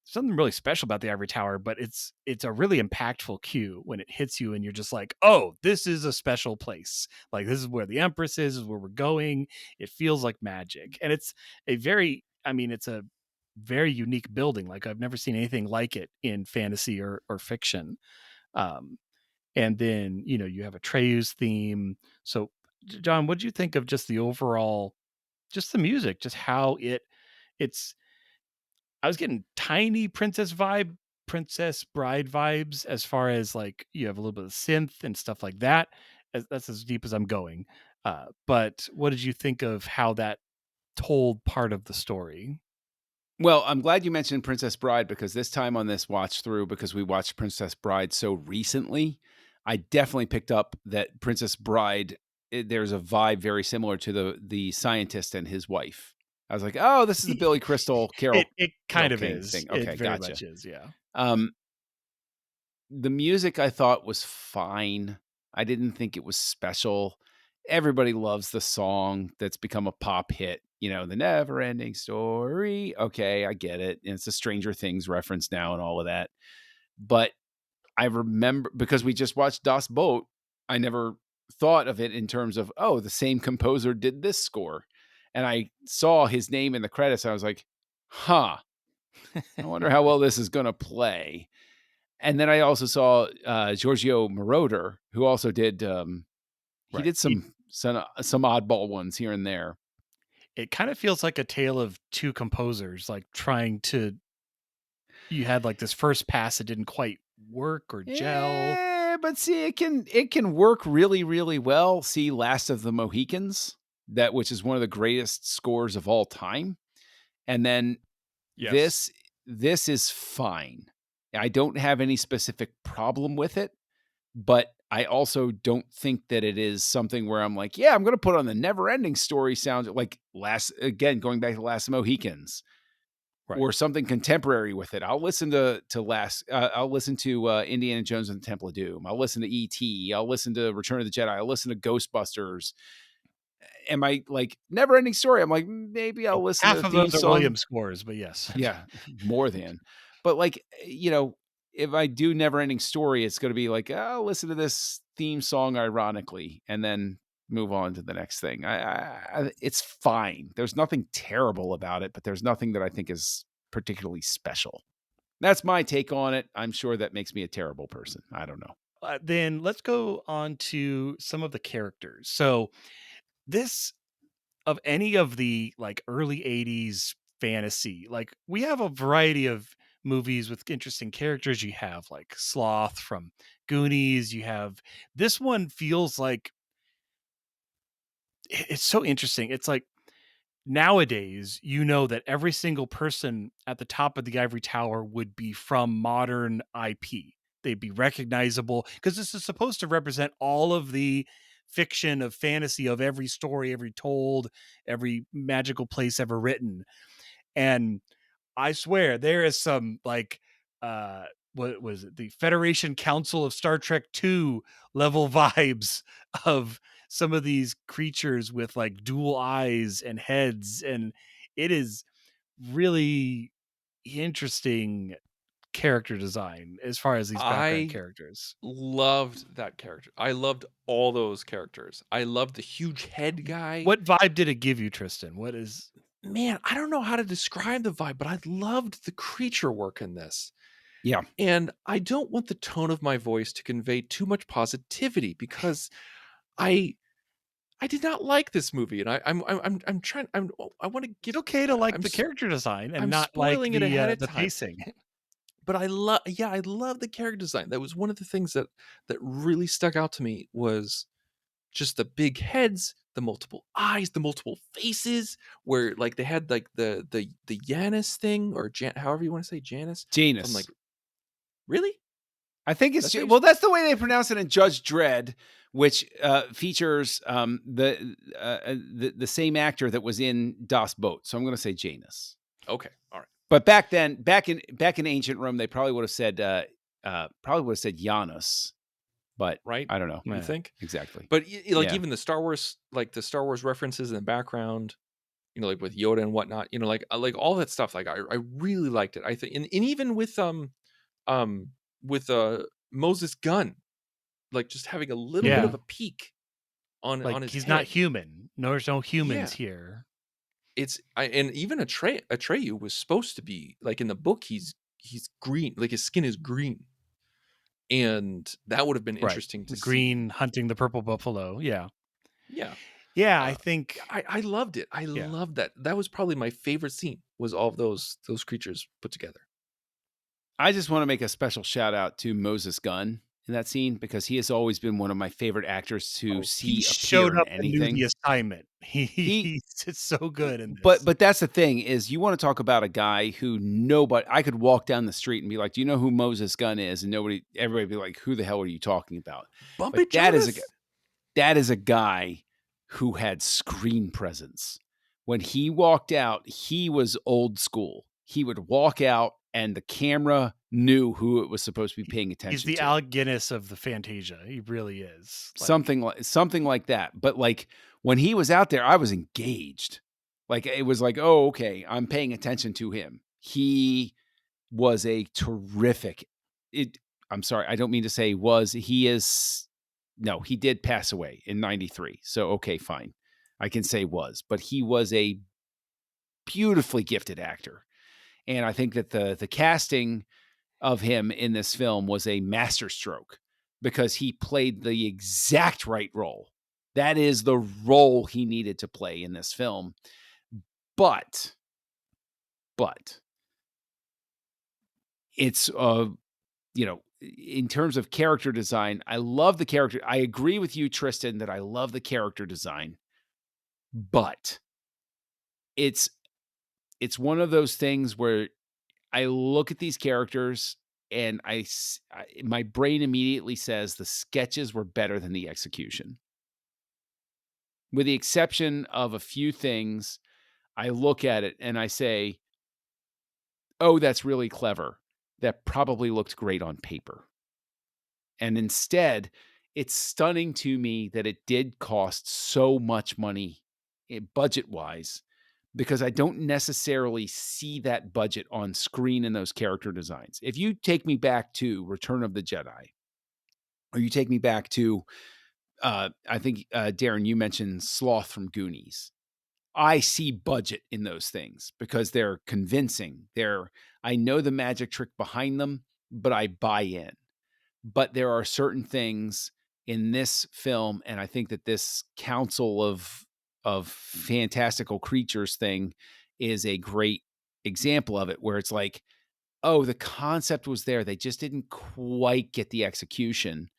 something really special about the Ivory Tower, but it's a really impactful cue when it hits you and you're just like, oh, this is a special place. Like, this is where the Empress is where we're going. It feels like magic. And it's it's a very unique building. Like, I've never seen anything like it in fantasy or fiction. And then, you have Atreyu's theme. So, John, what do you think of just the overall, just the music, just how it's, I was getting tiny princess bride vibes, as far as like you have a little bit of synth and stuff like that. That's as deep as I'm going. But what did you think of how that told part of the story? Well, I'm glad you mentioned Princess Bride, because this time on this watch through, because we watched Princess Bride so recently, I definitely picked up that Princess Bride, there's a vibe very similar to the scientist and his wife. I was like, oh, this is the Billy Crystal Carol. It kind of King is. thing. Okay, it very gotcha. much is, yeah. The music I thought was fine. I didn't think it was special. Everybody loves the song that's become a pop hit. the NeverEnding Story. Okay, I get it. And it's a Stranger Things reference now and all of that. But I remember, because we just watched Das Boot, I never thought of it in terms of, oh, the same composer did this score. And I saw his name in the credits. And I was like, huh, I wonder how well this is going to play. And then I also saw Giorgio Moroder, who also did, he Right. did some oddball ones here and there. It kind of feels like a tale of two composers, like trying to. You had like this first pass that didn't quite work or gel. But see, it can work really, really well. See, Last of the Mohicans, which is one of the greatest scores of all time. And then Yes. this is fine. I don't have any specific problem with it, but I also don't think that it is something where I'm like, yeah, I'm going to put on the NeverEnding Story sound, like going back to Last of the Mohicans. Right. Or something contemporary with it. I'll listen to Indiana Jones and the Temple of Doom. I'll listen to E.T. I'll listen to Return of the Jedi. I'll listen to Ghostbusters. Am I like NeverEnding Story? I'm like, maybe I'll listen to Half the of theme those are song. Williams scores, but yes. Yeah, more than. But like, if I do NeverEnding Story, it's going to be like, I'll listen to this theme song ironically, and then move on to the next thing. It's fine. There's nothing terrible about it, but there's nothing that I think is particularly special. That's my take on it. I'm sure that makes me a terrible person. I don't know. Then let's go on to some of the characters. So this, of any of the like early 80s fantasy, like we have a variety of movies with interesting characters. You have like Sloth from Goonies. You have this one feels like it's so interesting. It's like nowadays, that every single person at the top of the ivory tower would be from modern IP. They'd be recognizable because this is supposed to represent all of the fiction of fantasy of every story ever told, every magical place ever written. And I swear there is some like what was it, the Federation Council of Star Trek 2 level vibes of some of these creatures with like dual eyes and heads, and it is really interesting character design as far as these background I characters. loved that character. I loved all those characters. I loved the huge head guy. What vibe did it give you, Tristan? What is Man, I don't know how to describe the vibe, but I loved the creature work in this. Yeah. And I don't want the tone of my voice to convey too much positivity because I did not like this movie, and I'm trying. I want to it's give. okay to like I'm the character design and I'm not like spoiling it ahead of the time, pacing? but I love the character design. That was one of the things that really stuck out to me was just the big heads, the multiple eyes, the multiple faces, where like they had like the Janus thing or however you want to say Janus. I'm like, Janus. really? I think it's That's how you well. That's the way they pronounce it in Judge Dredd, which features the same actor that was in Das Boot. So I'm going to say Janus. Okay, all right. But back then, back in ancient Rome, they probably would have said Janus. But Right? I don't know. You think? Exactly. But like Yeah. even the Star Wars references in the background, like with Yoda and whatnot, like all that stuff. Like I really liked it. I think, and even with Moses Gunn, like just having a little bit Yeah. of a peak on Like his he's head. not human. There's no humans Yeah. here. And even Atreyu was supposed to be like in the book. He's green, like his skin is green, and that would have been interesting to The see. green hunting the purple buffalo. Yeah. Yeah. I think I loved it. I loved that. That was probably my favorite scene. Was all of those creatures put together. I just want to make a special shout out to Moses Gunn in that scene because he has always been one of my favorite actors to see he appear showed in up and knew anything. the assignment. He's so good in this. But that's the thing is you want to talk about a guy who I could walk down the street and be like, do you know who Moses Gunn is? And everybody would be like, who the hell are you talking about? Bump But it, that is a guy who had screen presence. When he walked out, he was old school. He would walk out and the camera knew who it was supposed to be paying attention He's the to. Alec Guinness of the Fantasia. He really is. Something like that. But like when he was out there, I was engaged. Like, it was like, "Oh, okay, I'm paying attention to him." He was a terrific I'm sorry, I don't mean to say was, he is no, he did pass away in '93, so, okay, fine. I can say was, but he was a beautifully gifted actor, and I think that the casting of him in this film was a masterstroke because he played the exact right role. That is the role he needed to play in this film. But, but it's in terms of character design, I love the character. I agree with you, Tristan, that I love the character design, but it's one of those things where I look at these characters and my brain immediately says the sketches were better than the execution. With the exception of a few things, I look at it and I say, "Oh, that's really clever. That probably looked great on paper." And instead, it's stunning to me that it did cost so much money budget-wise, because I don't necessarily see that budget on screen in those character designs. If you take me back to Return of the Jedi, or you take me back to, I think, Darren, you mentioned Sloth from Goonies. I see budget in those things because they're convincing. I know the magic trick behind them, but I buy in. But there are certain things in this film, and I think that this Council of Fantastical Creatures thing is a great example of it, where it's like, oh, the concept was there. They just didn't quite get the execution.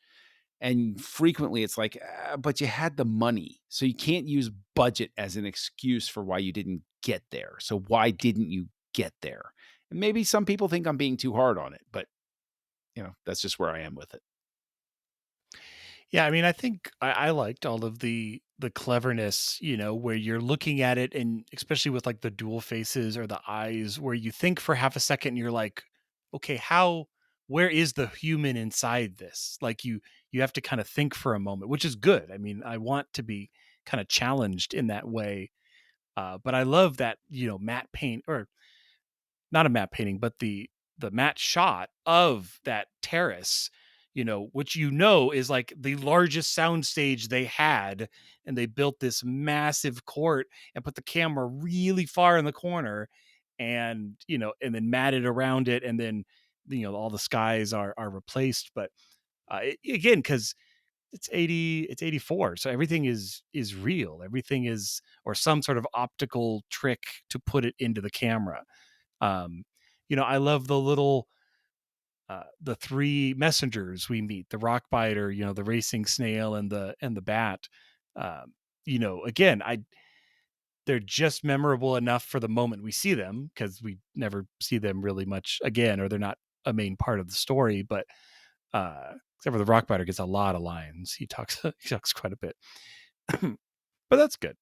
And frequently it's like, but you had the money. So you can't use budget as an excuse for why you didn't get there. So why didn't you get there? And maybe some people think I'm being too hard on it, but that's just where I am with it. Yeah, I mean, I think I liked all of the cleverness, where you're looking at it, and especially with like the dual faces or the eyes, where you think for half a second, and you're like, okay, where is the human inside this? Like you have to kind of think for a moment, which is good. I mean, I want to be kind of challenged in that way. But I love that, matte paint, or not a matte painting, but the matte shot of that terrace, which is like the largest soundstage they had, and they built this massive court and put the camera really far in the corner, and and then matted around it, and then all the skies are replaced, but again, because it's 84, so everything is real, everything is, or some sort of optical trick to put it into the camera. um, I love the three messengers we meet: the rock biter, the racing snail, and the bat. Um, again, they're just memorable enough for the moment we see them, because we never see them really much again, or they're not a main part of the story. But except for the rock biter gets a lot of lines. He talks he talks quite a bit, but that's good.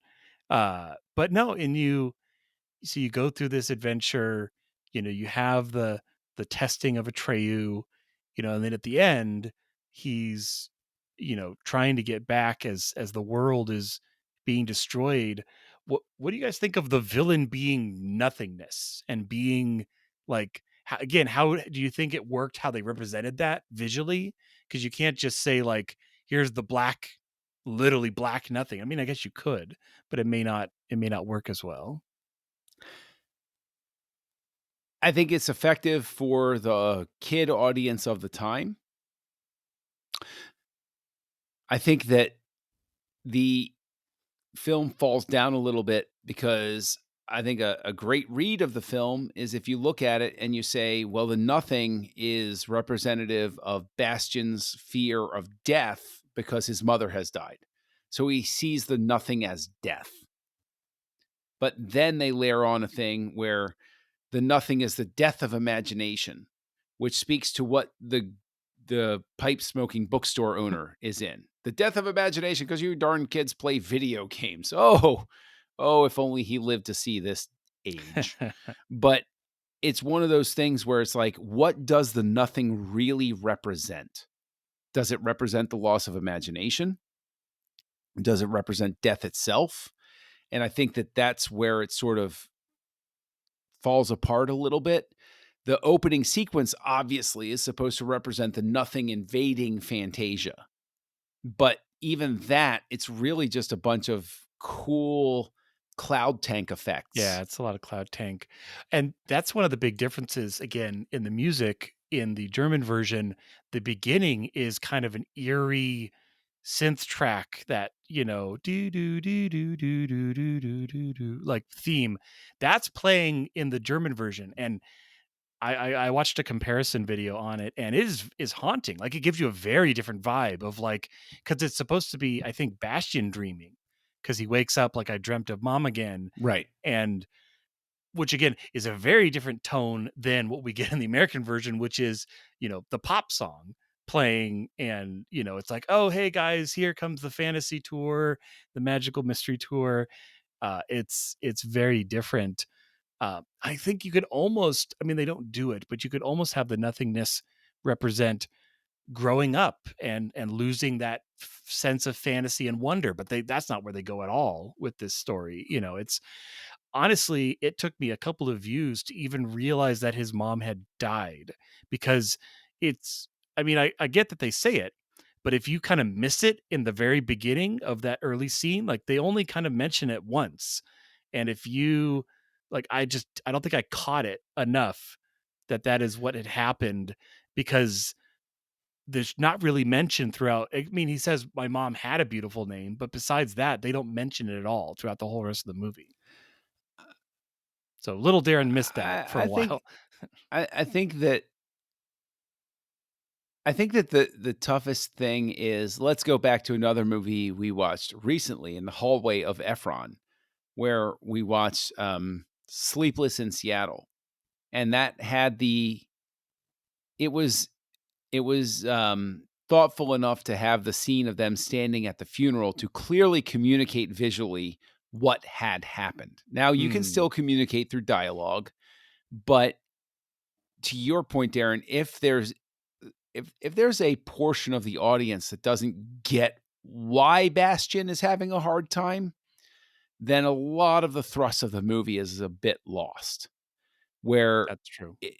But no, and so you go through this adventure, you have the testing of Atreyu, and then at the end he's trying to get back as the world is being destroyed. What do you guys think of the villain being nothingness and being like, again, how do you think it worked, how they represented that visually? Because you can't just say like, here's the black, literally black nothing. I mean, I guess you could, but it may not work as well. I think it's effective for the kid audience of the time. I think that the film falls down a little bit because I think a great read of the film is if you look at it and you say, well, the nothing is representative of Bastian's fear of death because his mother has died. So he sees the nothing as death. But then they layer on a thing where the nothing is the death of imagination, which speaks to what the pipe smoking bookstore owner is in. The death of imagination because you darn kids play video games. Oh, if only he lived to see this age. But it's one of those things where it's like, what does the nothing really represent? Does it represent the loss of imagination? Does it represent death itself? And I think that that's where it sort of falls apart a little bit. The opening sequence obviously is supposed to represent the nothing invading Fantasia. But even that, it's really just a bunch of cool cloud tank Yeah, effects. it's a lot of Cloud Tank. And that's one of the big differences, again, in the music. In the German version, the beginning is kind of an eerie synth track that, do do do do do do do do do do like theme. That's playing in the German version. And I watched a comparison video on it, and it is haunting. Like, it gives you a very different vibe of, like, because it's supposed to be, I think, Bastian dreaming, because he wakes up like, "I dreamt of mom again," Right. and which again is a very different tone than what we get in the American version, which is, the pop song playing, and, it's like, "Oh, hey guys, here comes the fantasy tour, the magical mystery tour." It's very different. I think you could almost, I mean, they don't do it, but you could almost have the nothingness represent growing up and losing that sense of fantasy and wonder, but that's not where they go at all with this story. It's honestly, it took me a couple of views to even realize that his mom had died, because it's, I mean, I get that they say it, but if you kind of miss it in the very beginning of that early scene, like, they only kind of mention it once. And if you, like, I don't think I caught it enough that that is what had happened, because there's not really mentioned throughout. I mean, he says my mom had a beautiful name, but besides that, they don't mention it at all throughout the whole rest of the movie. So little Darren missed that for a I think while. I think that the toughest thing is, let's go back to another movie we watched recently, In the Hallway of Ephron, where we watched Sleepless in Seattle. And that had it was thoughtful enough to have the scene of them standing at the funeral to clearly communicate visually what had happened. Now, you can Hmm, still communicate through dialogue, but to your point, Darren, if there's a portion of the audience that doesn't get why Bastian is having a hard time, then a lot of the thrust of the movie is a bit lost. Where that's true. I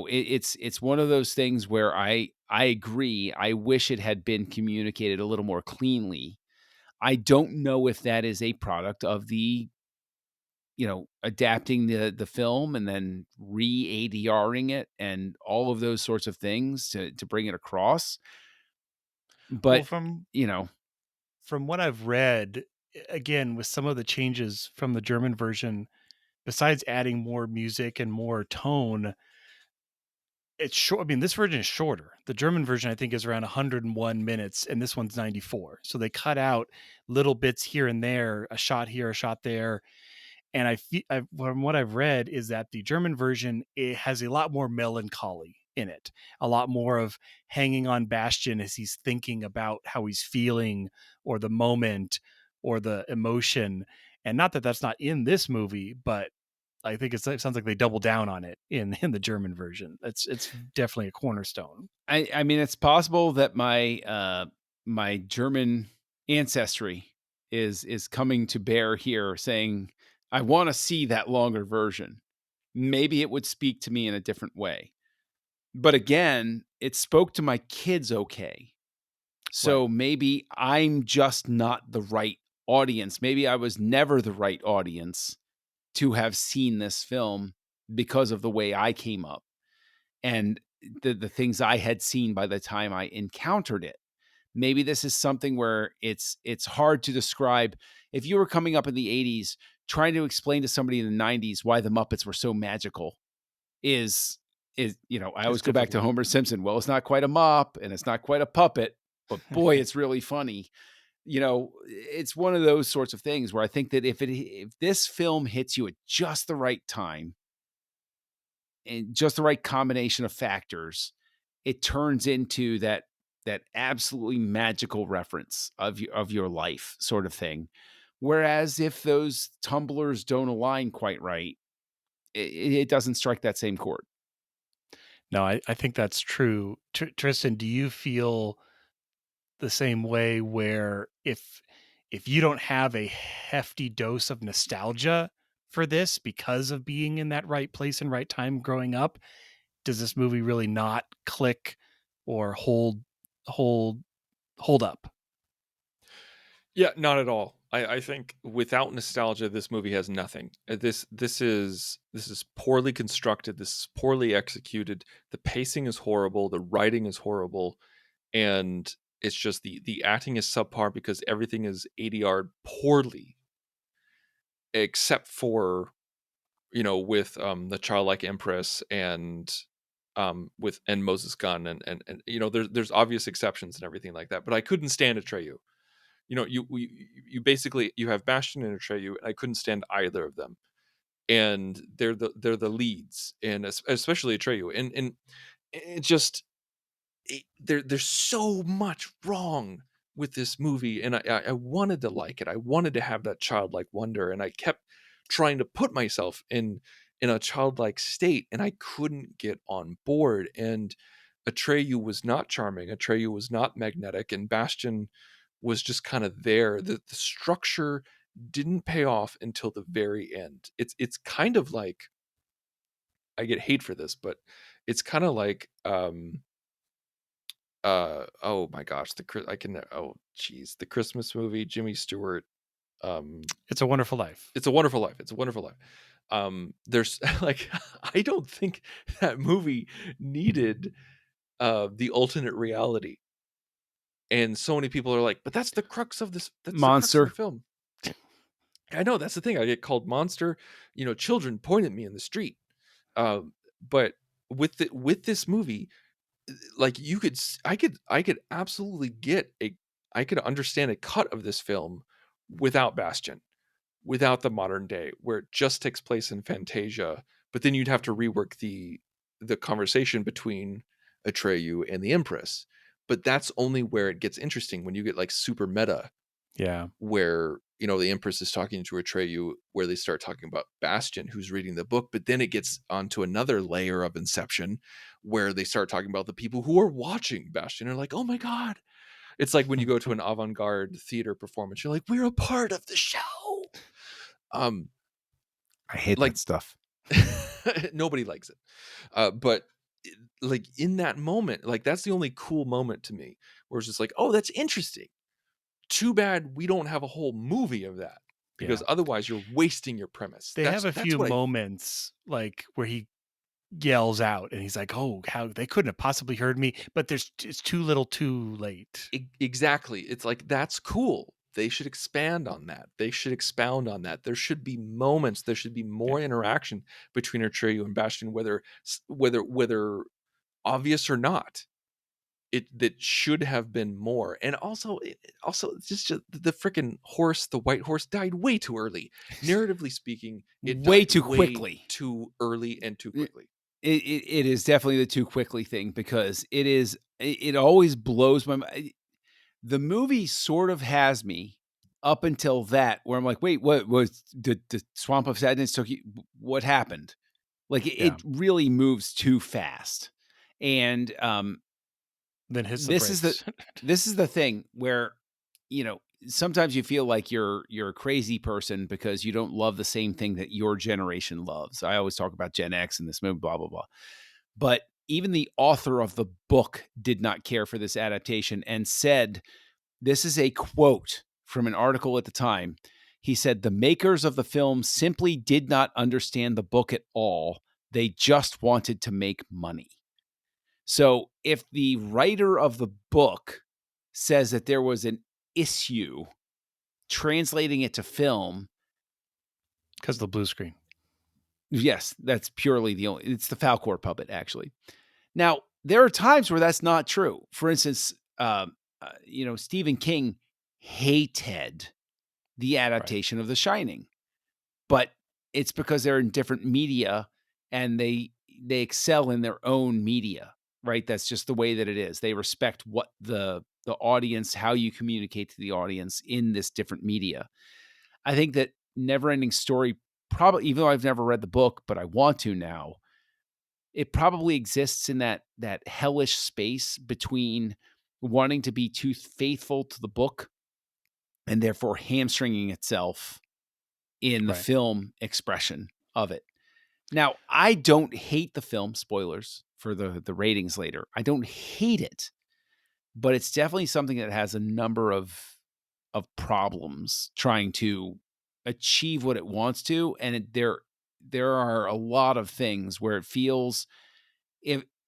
it's one of those things where I agree, I wish it had been communicated a little more cleanly. I don't know if that is a product of the, adapting the film and then re-ADRing it and all of those sorts of things to bring it across, Well, but, from you know from what I've read, again, with some of the changes from the German version, besides adding more music and more tone, it's short. I mean, this version is shorter. The German version, I think, is around 101 minutes, and this one's 94. So they cut out little bits here and there, a shot here, a shot there. And from what I've read, is that the German version, it has a lot more melancholy in it, a lot more of hanging on Bastian as he's thinking about how he's feeling, or the moment, or the emotion. And not that that's not in this movie, but I think it sounds like they double down on it in the German version. It's definitely a cornerstone. I mean, it's possible that my German ancestry is coming to bear here, saying, "I wanna see that longer version." Maybe it would speak to me in a different way. But again, it spoke to my kids okay. Right. So maybe I'm just not the right audience. Maybe I was never the right audience to have seen this film because of the way I came up and the things I had seen by the time I encountered it. Maybe this is something where it's hard to describe. If you were coming up in the 80s trying to explain to somebody in the 90s why the Muppets were so magical is I It's always go back to difficult. Homer Simpson. Well, it's not quite a mop and it's not quite a puppet, but boy, it's really funny. It's one of those sorts of things where I think that if this film hits you at just the right time and just the right combination of factors, it turns into that absolutely magical reference of your life sort of thing. Whereas if those tumblers don't align quite right, it doesn't strike that same chord. No, I think that's true. Tristan, do you feel the same way, where if if you don't have a hefty dose of nostalgia for this because of being in that right place and right time growing up, does this movie really not click or hold up? Yeah, not at all. I think without nostalgia, this movie has nothing. This is poorly constructed. This is poorly executed. The pacing is horrible. The writing is horrible, and it's just the acting is subpar because everything is ADR'd poorly, except for with the childlike empress and with and Moses Gunn and there's obvious exceptions and everything like that. But I couldn't stand Atreyu. You basically you have Bastion and Atreyu, and I couldn't stand either of them. And they're the leads, and especially Atreyu, and it just there's so much wrong with this movie, and I wanted to like it. I wanted to have that childlike wonder, and I kept trying to put myself in a childlike state, and I couldn't get on board. And Atreyu was not charming. Atreyu was not magnetic, and Bastion was just kind of there. The structure didn't pay off until the very end. It's kind of like, I get hate for this, but it's kind of like oh my gosh, the Christmas movie, Jimmy Stewart, It's a Wonderful Life. It's a Wonderful Life. It's a Wonderful Life. There's like, I don't think that movie needed the alternate reality. And so many people are like, but that's the crux of this. That's the crux of Monster. the film. I know, that's the thing. I get called monster. Children point at me in the street. But with this movie, like I could absolutely I could understand a cut of this film without Bastion, without the modern day, where it just takes place in Fantasia, but then you'd have to rework the conversation between Atreyu and the Empress. But that's only where it gets interesting, when you get like super meta, Yeah. where the Empress is talking to Atreyu, where they start talking about Bastion, who's reading the book. But then it gets onto another layer of Inception, where they start talking about the people who are watching Bastion and are like, oh my god. It's like when you go to an avant-garde theater performance, you're like, we're a part of the show. I hate Like that stuff. nobody likes it, but like in that moment, like that's the only cool moment to me, where it's just like, oh, that's interesting. Too bad we don't have a whole movie of that, because otherwise you're wasting your premise. They have a That's few what moments like where he yells out and he's like, oh, how they couldn't have possibly heard me, but it's too little too late. Exactly. It's like, that's cool. They should expand on that. They should expound on that. There should be moments. There should be more interaction between Atreyu and Bastion, whether obvious or not. That should have been more. And also it's just the freaking horse, the white horse, died way too early. Narratively speaking, it Way died too quickly. too early and too quickly. It is definitely the too quickly thing, because it always blows my mind. The movie sort of has me up until that, where I'm like, wait, what was the Swamp of Sadness took you? What happened? Like it really moves too fast. And Then hits the this is the brakes. this is the thing where, sometimes you feel like you're a crazy person because you don't love the same thing that your generation loves. I always talk about Gen X in this movie, blah blah blah. But even the author of the book did not care for this adaptation, and said, this is a quote from an article at the time. He said, the makers of the film simply did not understand the book at all. They just wanted to make money. So if the writer of the book says that there was an issue translating it to film, because the blue screen. yes, that's purely it's the Falcor puppet, actually. Now, there are times where that's not true. For instance, Stephen King hated the adaptation of The Shining, but it's because they're in different media and they excel in their own media, right? That's just the way that it is. They respect what the audience, how you communicate to the audience in this different media. I think that NeverEnding Story, probably, even though I've never read the book, but I want to now, it probably exists in that hellish space between wanting to be too faithful to the book and therefore hamstringing itself in the Right. film expression of it. Now, I don't hate the film, spoilers for the ratings later. I don't hate it, but it's definitely something that has a number of problems trying to achieve what it wants to, and there are a lot of things where it feels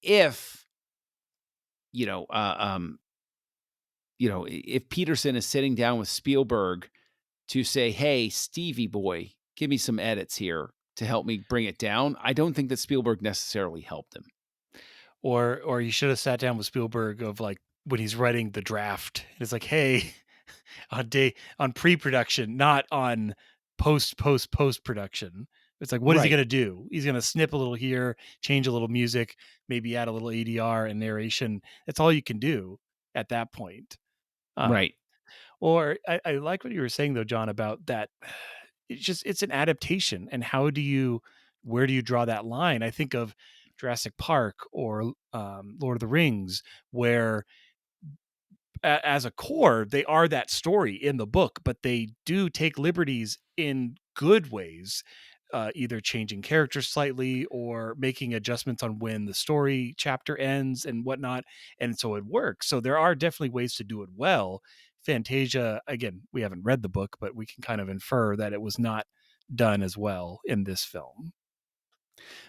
if you know, if Petersen is sitting down with Spielberg to say, "Hey, Stevie boy, give me some edits here to help me bring it down," I don't think that Spielberg necessarily helped him. Or you should have sat down with Spielberg of like when he's writing the draft. It's like, hey, on pre-production, not on post production. It's like, what is he Right, gonna do? He's gonna snip a little here, change a little music, maybe add a little ADR and narration. That's all you can do at that point. Um, right. or I like what you were saying though, John, about that. It's an adaptation, and where do you draw that line? I think of Jurassic Park or Lord of the Rings, where as a core, they are that story in the book, but they do take liberties in good ways, either changing characters slightly or making adjustments on when the story chapter ends and whatnot. And so it works. So there are definitely ways to do it well. Fantasia, again, we haven't read the book, but we can kind of infer that it was not done as well in this film.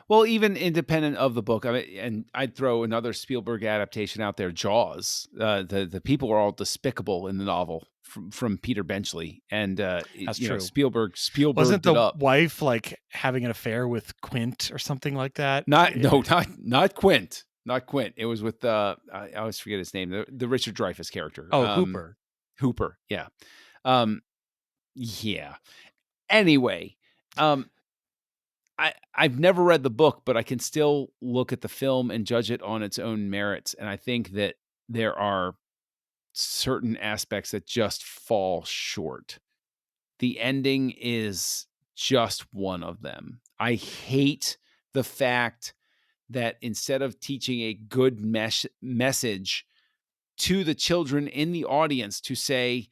Well, even independent of the book, I mean, and I'd throw another Spielberg adaptation out there, Jaws. The people are all despicable in the novel from Peter Benchley, and That's true. Spielberg Wasn't Spielberged it the up. wife like having an affair with Quint or something like that? Not no, not Quint, not Quint. It was with I always forget his name, the Richard Dreyfuss character, Oh, Hooper. Hooper. Yeah, um, yeah. Anyway, um, I've never read the book, but I can still look at the film and judge it on its own merits, and I think that there are certain aspects that just fall short. The ending is just one of them. I hate the fact that instead of teaching a good message to the children in the audience to say,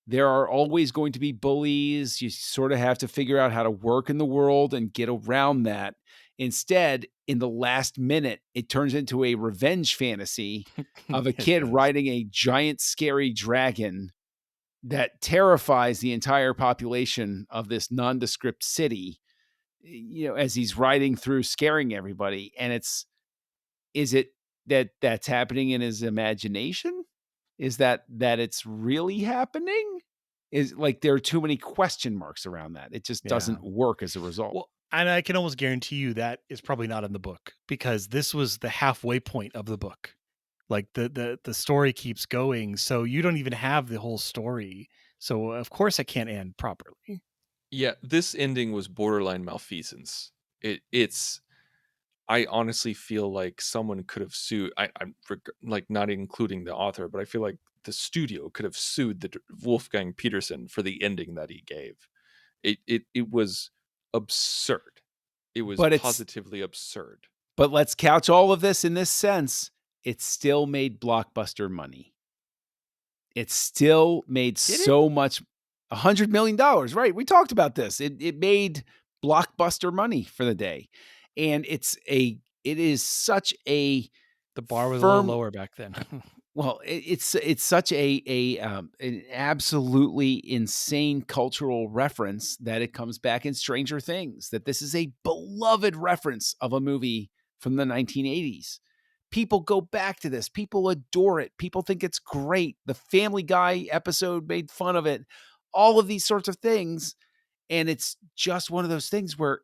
there are always going to be bullies. You sort of have to figure out how to work in the world and get around that. Instead, in the last minute, it turns into a revenge fantasy of a It kid does. riding a giant, scary dragon that terrifies the entire population of this nondescript city, as he's riding through, scaring everybody. And is it that's happening in his imagination? Is that it's really happening? Is like there are too many question marks around that. It just Yeah. doesn't work as a result. Well, and I can almost guarantee you that is probably not in the book because this was the halfway point of the book. Like the story keeps going, so you don't even have the whole story. So of course it can't end properly. Yeah, this ending was borderline malfeasance. It's I honestly feel like someone could have sued. I'm like not including the author, but I feel like the studio could have sued the Wolfgang Petersen for the ending that he gave. It was absurd. It was But it's positively absurd. but let's couch all of this in this sense. It still made blockbuster money. It still made Did it? so much $100 million, right? We talked about this. It made blockbuster money for the day. And it is such a The bar was a little firm. lower back then. Well, it's such an absolutely insane cultural reference that it comes back in Stranger Things, that this is a beloved reference of a movie from the 1980s. People go back to this. People adore it. People think it's great. The Family Guy episode made fun of it. All of these sorts of things, and it's just one of those things where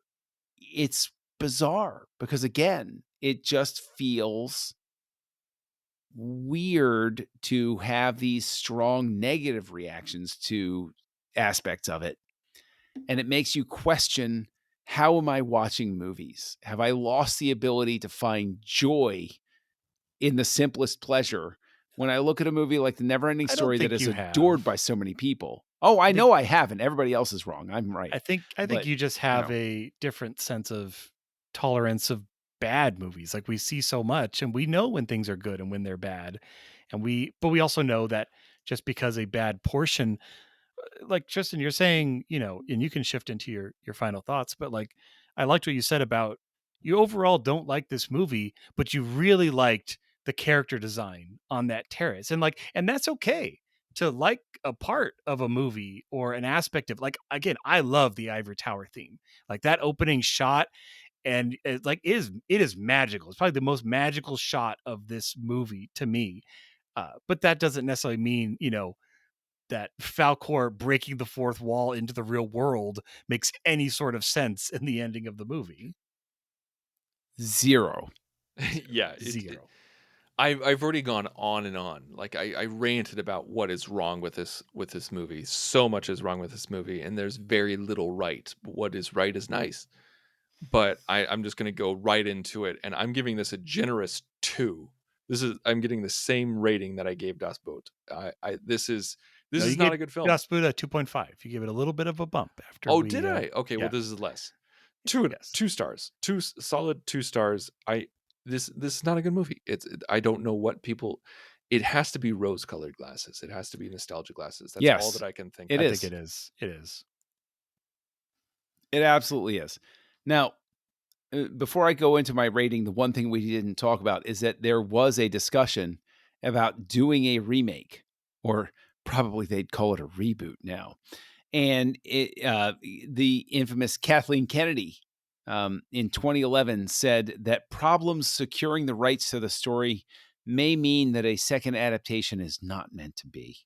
it's bizarre because again, it just feels weird to have these strong negative reactions to aspects of it. And it makes you question, how am I watching movies? Have I lost the ability to find joy in the simplest pleasure when I look at a movie like The NeverEnding I don't Story that think is you adored have. by so many people? Oh, I I think know I haven't. Everybody else is wrong. I'm right. I think But, you just you have know, a different sense of tolerance of bad movies. Like we see so much and we know when things are good and when they're bad. But we also know that just because a bad portion like Tristan, you're saying, and you can shift into your final thoughts, but like I liked what you said about you overall don't like this movie, but you really liked the character design on that terrace. And that's okay to like a part of a movie or an aspect of, like, again, I love the Ivory Tower theme. Like that opening shot, and it is magical. It's probably the most magical shot of this movie to me. But that doesn't necessarily mean, that Falcor breaking the fourth wall into the real world makes any sort of sense in the ending of the movie. Zero. Yeah, Zero. I've already gone on and on. Like I ranted about what is wrong with this movie. So much is wrong with this movie, and there's very little right. What is right is nice. But I'm just gonna go right into it, and I'm giving this a generous 2. I'm getting the same rating that I gave Das Boot. This is No, you not gave a good film. Das Boot a 2.5. You gave it a little bit of a bump after. Oh, did I? Okay, yeah. well, this is less. Two stars. Solid 2 stars. This is not a good movie. I don't know what people. It has to be rose-colored glasses. It has to be nostalgia glasses. That's all that I can think. I think it is. It is. It absolutely is. Now, before I go into my rating, the one thing we didn't talk about is that there was a discussion about doing a remake, or probably they'd call it a reboot now. And the infamous Kathleen Kennedy in 2011 said that problems securing the rights to the story may mean that a second adaptation is not meant to be.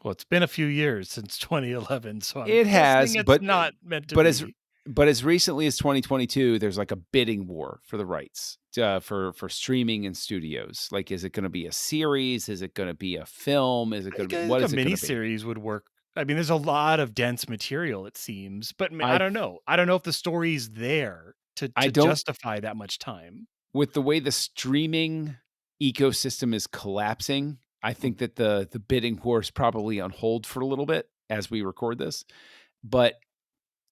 Well, it's been a few years since 2011, so it has, it's but not meant to be. But as recently as 2022, there's like a bidding war for the rights for streaming and studios. Like, is it going to be a series? Is it going to be a film? Is it going to be, what is it going to be? A miniseries would work. I mean, there's a lot of dense material, it seems, but I don't know. I don't know if the story's there to justify that much time. With the way the streaming ecosystem is collapsing, I think that the bidding war is probably on hold for a little bit as we record this. But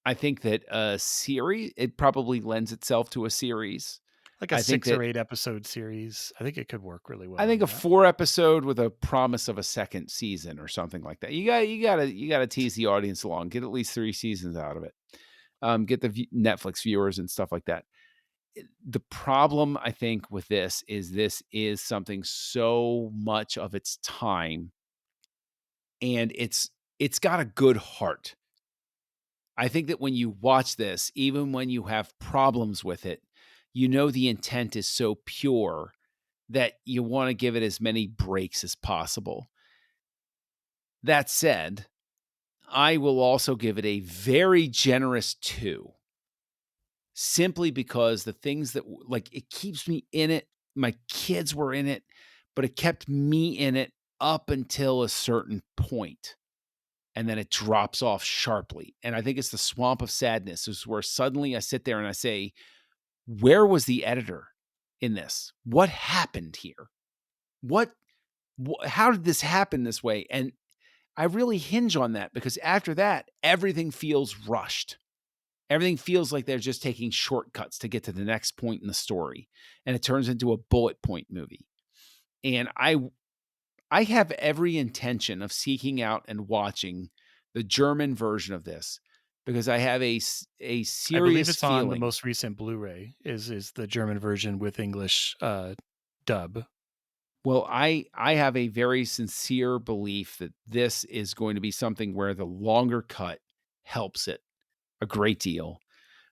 I think that a series, it probably lends itself to a series. Like a 6 or 8 episode series. I think it could work really well. I think a 4 episode with a promise of a second season or something like that. You gotta tease the audience along. Get at least 3 seasons out of it. Get the Netflix viewers and stuff like that. The problem, I think, with this is something so much of its time, and it's got a good heart. I think that when you watch this, even when you have problems with it, the intent is so pure that you want to give it as many breaks as possible. That said, I will also give it a very generous 2. Simply because the things that, like, it keeps me in it. My kids were in it, but it kept me in it up until a certain point. And then it drops off sharply. And I think it's the swamp of sadness is where suddenly I sit there and I say, where was the editor in this? What happened here? How did this happen this way? And I really hinge on that because after that, everything feels rushed. Everything feels like they're just taking shortcuts to get to the next point in the story. And it turns into a bullet point movie. And I have every intention of seeking out and watching the German version of this because I have a serious I believe it's feeling. On the most recent Blu-ray is the German version with English dub. Well, I have a very sincere belief that this is going to be something where the longer cut helps it a great deal.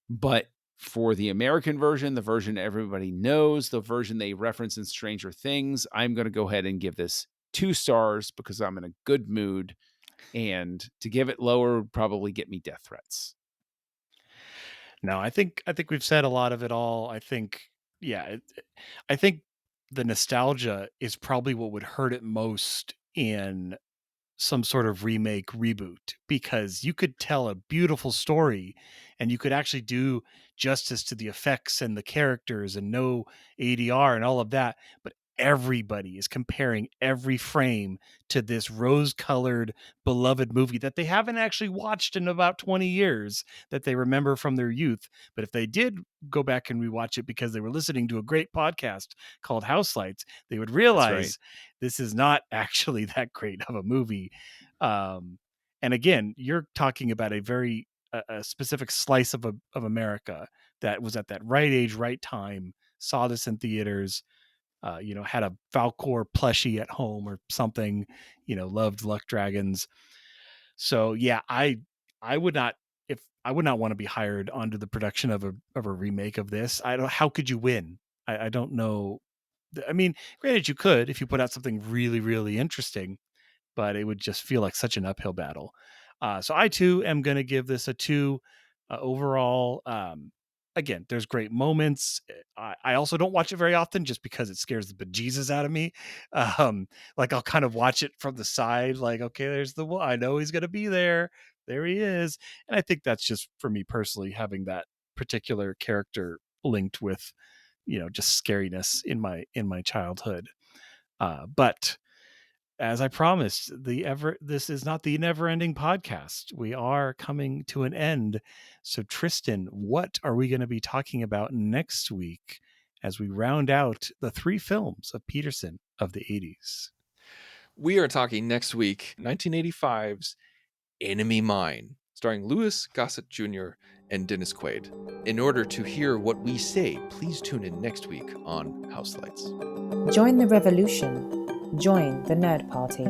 But for the American version, the version everybody knows, the version they reference in Stranger Things, I'm going to go ahead and give this 2 stars because I'm in a good mood. And to give it lower would probably get me death threats. No, I think we've said a lot of it all. I think, I think the nostalgia is probably what would hurt it most in some sort of remake reboot, because you could tell a beautiful story and you could actually do justice to the effects and the characters and no ADR and all of that. But everybody is comparing every frame to this rose-colored beloved movie that they haven't actually watched in about 20 years, that they remember from their youth. But if they did go back and rewatch it because they were listening to a great podcast called Houselights, they would realize this is not actually that great of a movie. And again, you're talking about a very a specific slice of America that was at that right age, right time, saw this in theaters, had a Falcor plushie at home or something, loved Luck Dragons. So yeah, I would not I would not want to be hired onto the production of a remake of this. How could you win? I don't know. I mean, granted, you could if you put out something really, really interesting, but it would just feel like such an uphill battle. So I too am going to give this a 2 overall. Again, there's great moments. I also don't watch it very often just because it scares the bejesus out of me. Like I'll kind of watch it from the side, like, okay, there's the one. I know he's going to be there. There he is. And I think that's just for me personally, having that particular character linked with, just scariness in my childhood. But as I promised, this is not the never-ending podcast. We are coming to an end. So Tristan, what are we going to be talking about next week as we round out the 3 films of Petersen of the 80s? We are talking next week, 1985's Enemy Mine, starring Louis Gossett Jr. and Dennis Quaid. In order to hear what we say, please tune in next week on Houselights. Join the revolution. Join the Nerd Party.